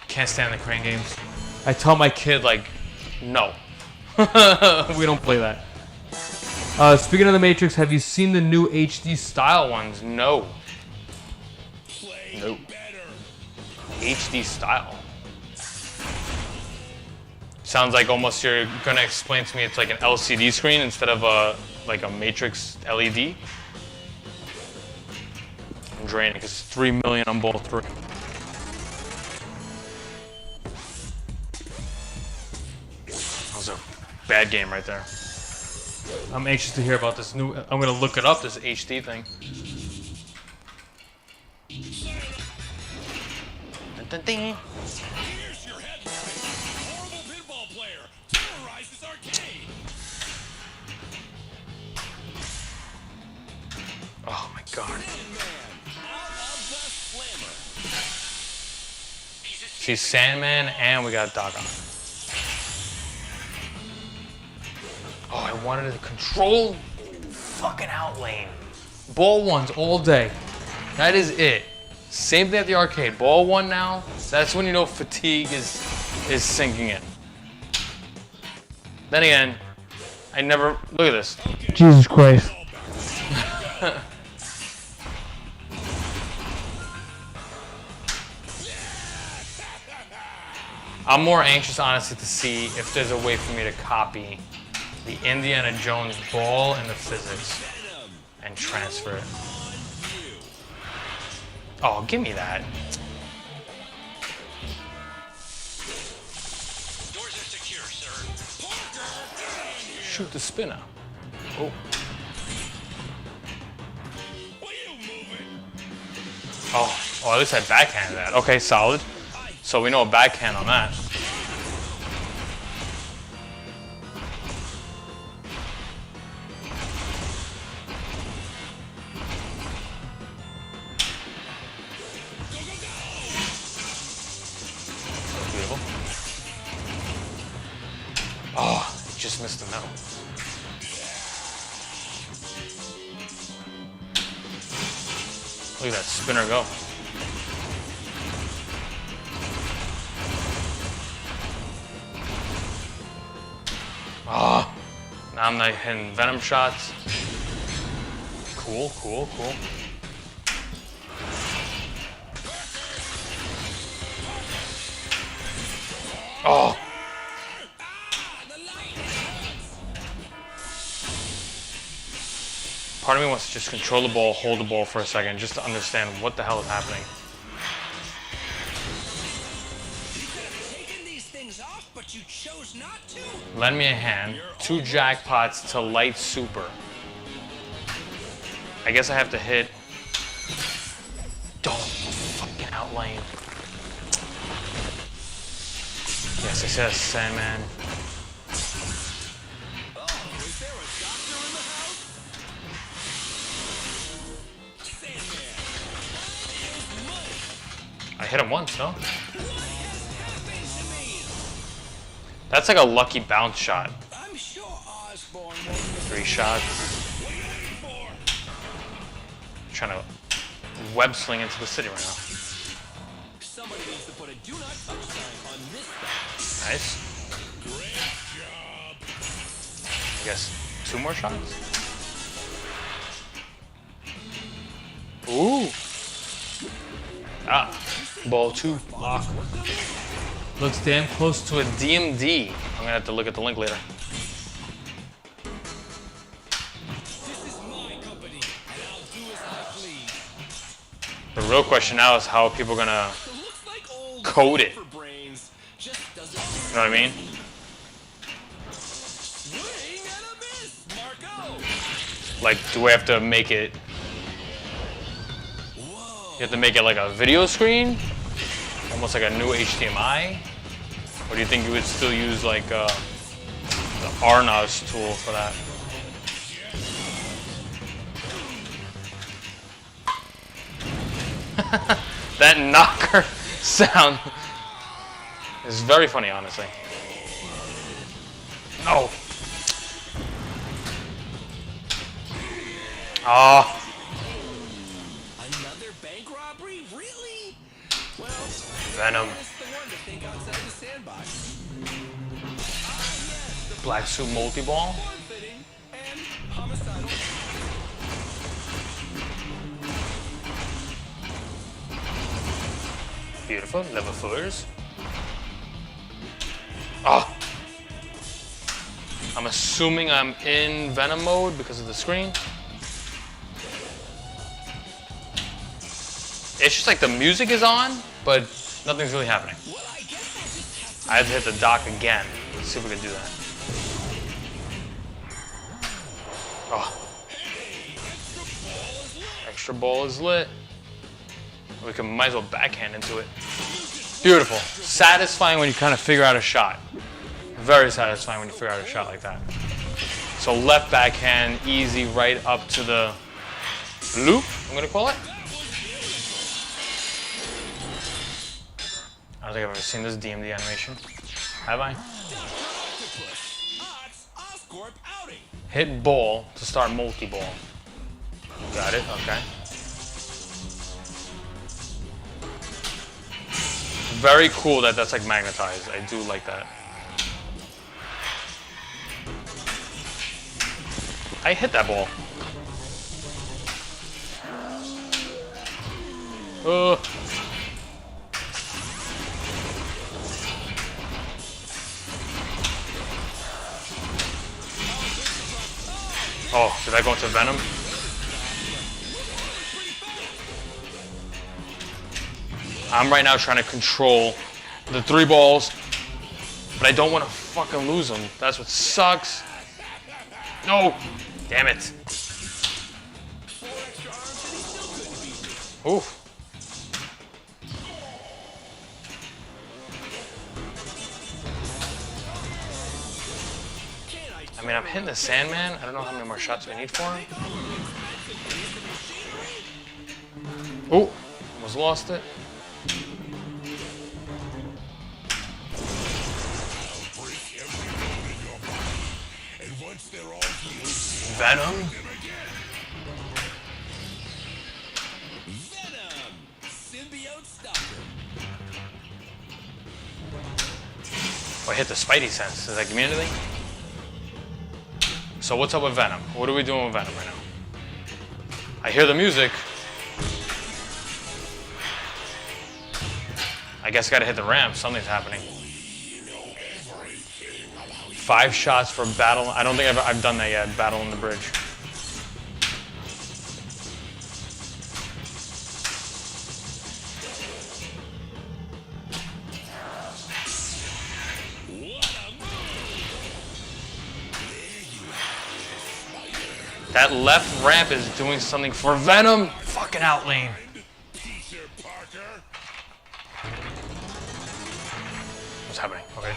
Can't stand the crane games. I tell my kid like, no. We don't play that. Speaking of the Matrix, have you seen the new HD style ones? No. Nope. HD style. Sounds like almost you're gonna explain to me it's like an LCD screen instead of a Matrix LED. I'm draining because it's 3 million on ball 3. That was a bad game right there. I'm anxious to hear about this new. I'm gonna look it up. This HD thing. Ding. Here's your headline. Horrible pinball player terrorizes arcade. Oh my god. Man, out of the slammer. She's Sandman and we got Doc on. Oh, I wanted to control fucking outlane. Ball ones all day. That is it. Same thing at the arcade. Ball 1 now, that's when you know fatigue is sinking in. Then again, I never, look at this. Jesus Christ. I'm more anxious, honestly, to see if there's a way for me to copy the Indiana Jones ball and the physics and transfer it. Oh, give me that. Doors are secure, sir. Shoot the spinner. Oh. Will you move it? Oh, at least I backhanded that. Okay, solid. So we know a backhand on that. Beautiful. Oh, just missed the metal. Look at that spinner go. Ah, now I'm not hitting venom shots. Cool, cool, cool. Oh. Part of me wants to just control the ball, hold the ball for a second, just to understand what the hell is happening. But you chose not to. Lend me a hand. 2 jackpots to light super. I guess I have to hit. Don't fucking outlane. Yes, it says Sandman. Oh, is there a doctor in the house? Sandman. That is money. I hit him once, no? What has happened to me? That's like a lucky bounce shot. I'm sure Osborn won't. 3 shots. What are you waiting for? Trying to web sling into the city right now. Somebody needs to put a do not touch sign on this thing. Nice. Great job. I guess 2 more shots. Ooh. Ah. Ball 2. Lock. Looks damn close to a DMD. I'm gonna have to look at the link later. This is my company, and I'll do as I please. The real question now is how are people gonna It looks like old code it? for brains just doesn't You know what I mean? swing and a miss, Marco. Like, do we have to make it? Whoa. You have to make it like a video screen, almost like a new HDMI, or do you think you would still use like the RNOS tool for that? That knocker sound is very funny, honestly. No. Oh. Another bank robbery? Really? Well, Venom. that's the one to think outside the sandbox. Black suit multi-ball. Form-fitting and homicidal. Beautiful. Level 4s. Oh. I'm assuming I'm in Venom mode because of the screen. It's just like the music is on, but nothing's really happening. Well, I guess I just have to. I have to hit the dock again. Let's see if we can do that. Oh. Extra ball is lit. We can might as well backhand into it. Beautiful. Satisfying when you kind of figure out a shot. Very satisfying when you figure out a shot like that. So left backhand, easy, right up to the loop, I'm gonna call it. I don't think I've ever seen this DMD animation. Have I? Oscorp outing. Hit ball to start multi-ball. Got it, okay. Very cool that that's like magnetized. I do like that. I hit that ball. Oh, did I go into Venom? I'm right now trying to control the 3 balls, but I don't want to fucking lose them. That's what sucks. No! Damn it. Oof. I mean, I'm hitting the Sandman. I don't know how many more shots I need for him. Oh, almost lost it. Venom? I hit the Spidey sense. Does that give me anything? So what's up with Venom? What are we doing with Venom right now? I hear the music. I guess I gotta hit the ramp. Something's happening. 5 shots for battle. I don't think I've done that yet. Battle on the bridge. That left ramp is doing something for Venom. Fucking outlane. What's happening? Okay.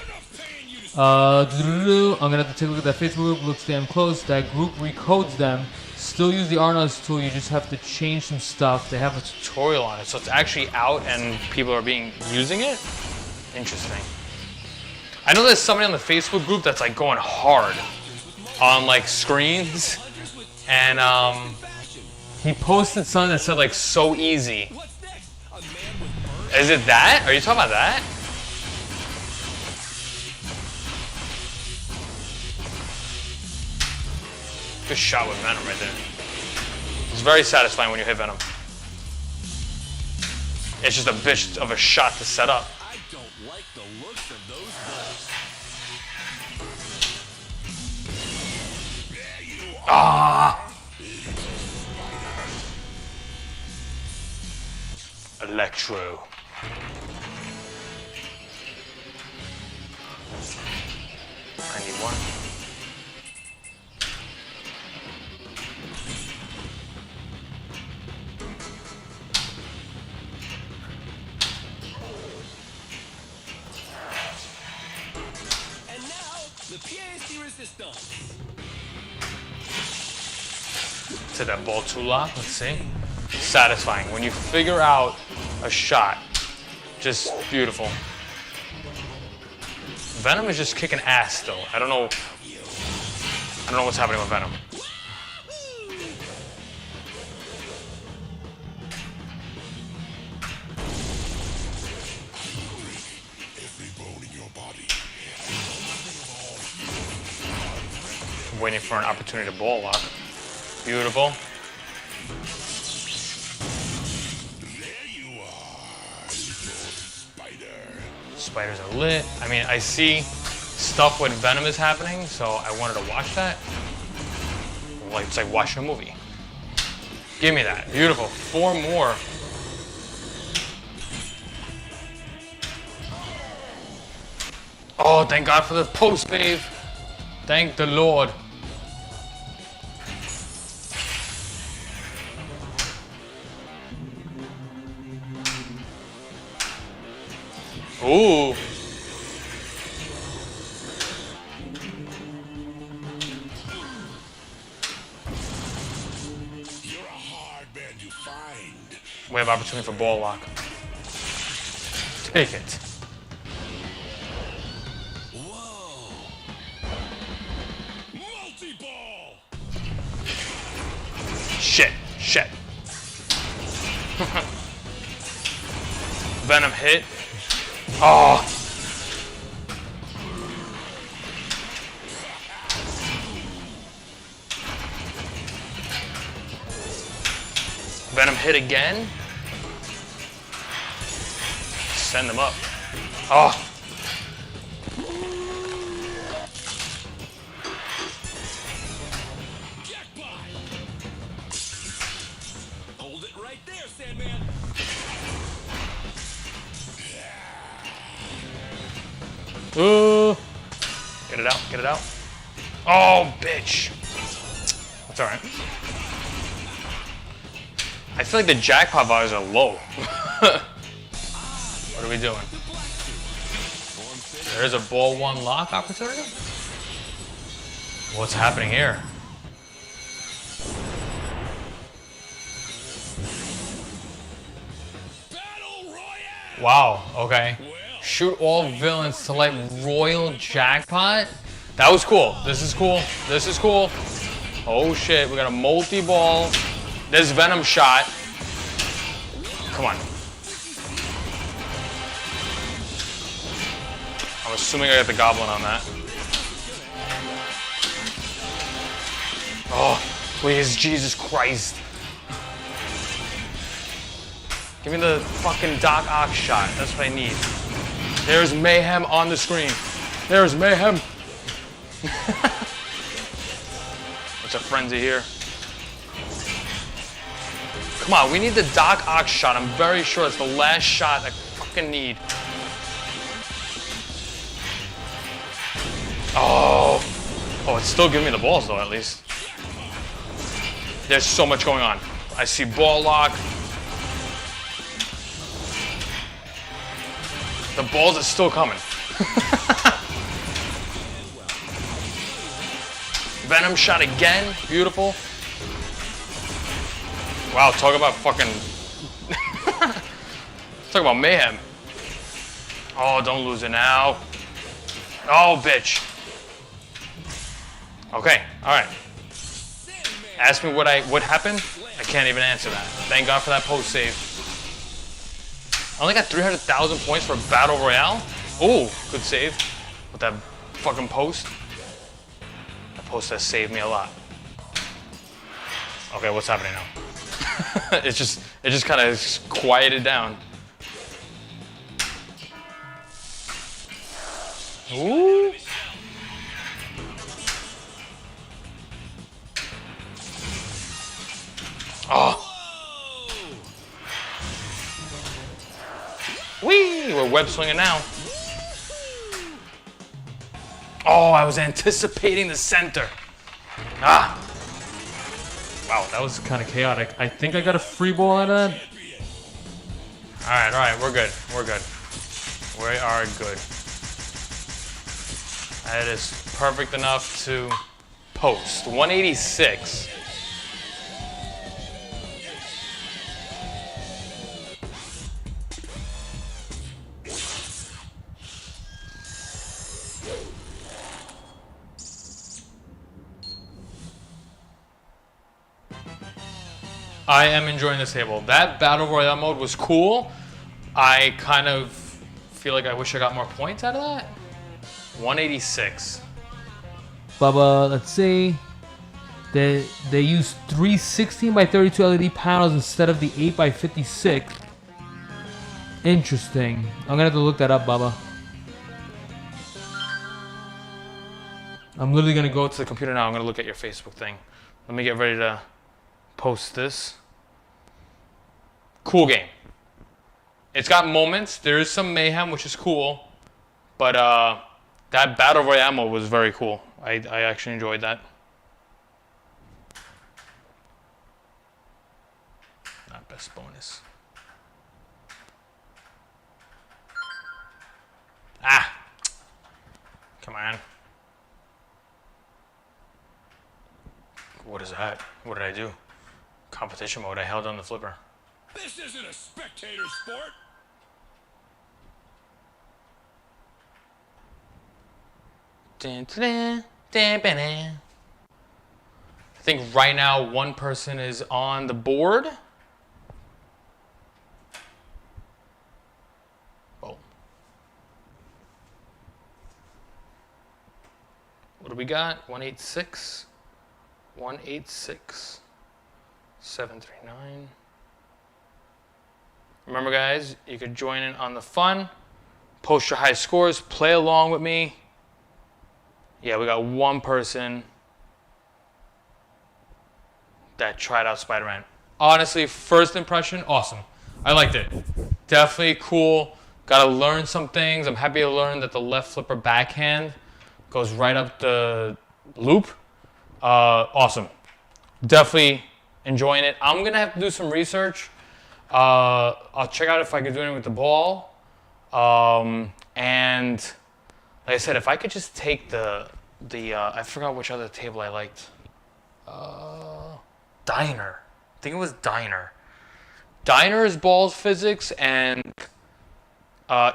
I'm gonna have to take a look at that Facebook group. Looks damn close. That group recodes them. Still use the Arnos tool. You just have to change some stuff. They have a Tutorial on it, so it's actually out and people are using it? Interesting. I know there's somebody on the Facebook group that's like going hard on like screens, and he posted something that said like so easy. Is it that? Are you talking about that? Good shot with Venom right there. It's very satisfying when you hit Venom. It's just a bitch of a shot to set up. I don't like the looks of those guys. Ah! Electro. I need one. And now, the PASD resistance. To that ball two lock, let's see. Satisfying. When you figure out a shot, just beautiful. Venom is just kicking ass still. I don't know what's happening with Venom. Waiting for an opportunity to ball lock. Beautiful. There you are, spider. Spiders are lit. I mean, I see stuff when Venom is happening, so I wanted to watch that. Like, it's like watching a movie. Give me that. Beautiful. 4 more. Oh, thank God for the post wave. Thank the Lord. Ooh. You're a hard man to find. We have opportunity for ball lock. Take it. Whoa. Multi-ball. Shit. Venom hit. Oh. Venom hit again. Send them up. Oh. Jackpot. Hold it right there, Sandman. Ooh. Get it out. Oh, bitch. That's all right. I feel like the jackpot values are low. What are we doing? There's a ball 1 lock opportunity? What's happening here? Battle Royale. Wow, okay. Shoot all villains to light royal jackpot? That was cool. This is cool. Oh shit, we got a multi-ball. There's Venom shot. Come on. Are I'm assuming I got the goblin on that. Oh, please, Jesus Christ. Give me the fucking Doc Ock shot. That's what I need. There's mayhem on the screen. There's mayhem. It's a frenzy here. Come on, we need the Doc Ock shot. I'm very sure it's the last shot I fucking need. Oh, it's still giving me the balls though, at least. There's so much going on. I see ball lock. The balls are still coming. Venom shot again. Beautiful. Wow, talk about fucking... talk about mayhem. Oh, don't lose it now. Oh, bitch. Okay, alright. Ask me what happened. I can't even answer that. Thank God for that post save. I only got 300,000 points for Battle Royale. Oh, good save with that fucking post. That post has saved me a lot. Okay, what's happening now? it just kind of quieted down. Ooh. Oh. Whee! We're web swinging now. Oh, I was anticipating the center. Ah. Wow, that was kind of chaotic. I think I got a free ball out of that. All right, we're good. We're good. We are good. That is perfect enough to post. 186. I am enjoying this table. That Battle Royale mode was cool. I kind of feel like I wish I got more points out of that. 186. Bubba, let's see. They use 3 16 by 32 LED panels instead of the 8 by 56. Interesting. I'm gonna have to look that up, Bubba. I'm literally gonna go to the computer now. I'm gonna look at your Facebook thing. Let me get ready to post this. Cool game. It's got moments. There is some mayhem, which is cool. But that Battle Royale mode was very cool. I actually enjoyed that. Not best bonus. Ah! Come on. What is that? What did I do? Competition mode. I held on the flipper. This isn't a spectator sport. I think right now one person is on the board. Oh. What do we got? 186. 186. 739. Remember, guys, you could join in on the fun. Post your high scores. Play along with me. Yeah, we got one person that tried out Spider-Man. Honestly, first impression, awesome. I liked it. Definitely cool. Got to learn some things. I'm happy to learn that the left flipper backhand goes right up the loop. Awesome. Definitely enjoying it. I'm going to have to do some research. I'll check out if I can do it with the ball. And like I said, if I could just take the I forgot which other table I liked. Diner. I think it was Diner. Diner is balls physics and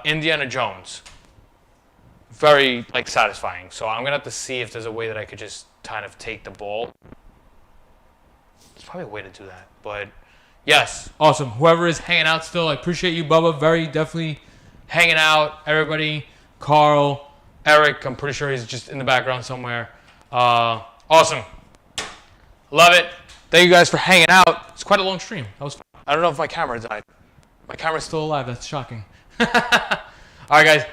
Indiana Jones. Very satisfying. So I'm gonna have to see if there's a way that I could just kind of take the ball. There's probably a way to do that, but yes, Awesome. Whoever is hanging out still, I appreciate you, Bubba. Very definitely hanging out. Everybody, Carl, Eric, I'm pretty sure he's just in the background somewhere. Awesome. Love it. Thank you guys for hanging out. It's quite a long stream. That was fun. I don't know if my camera died. My camera's still alive. That's shocking. All right, guys.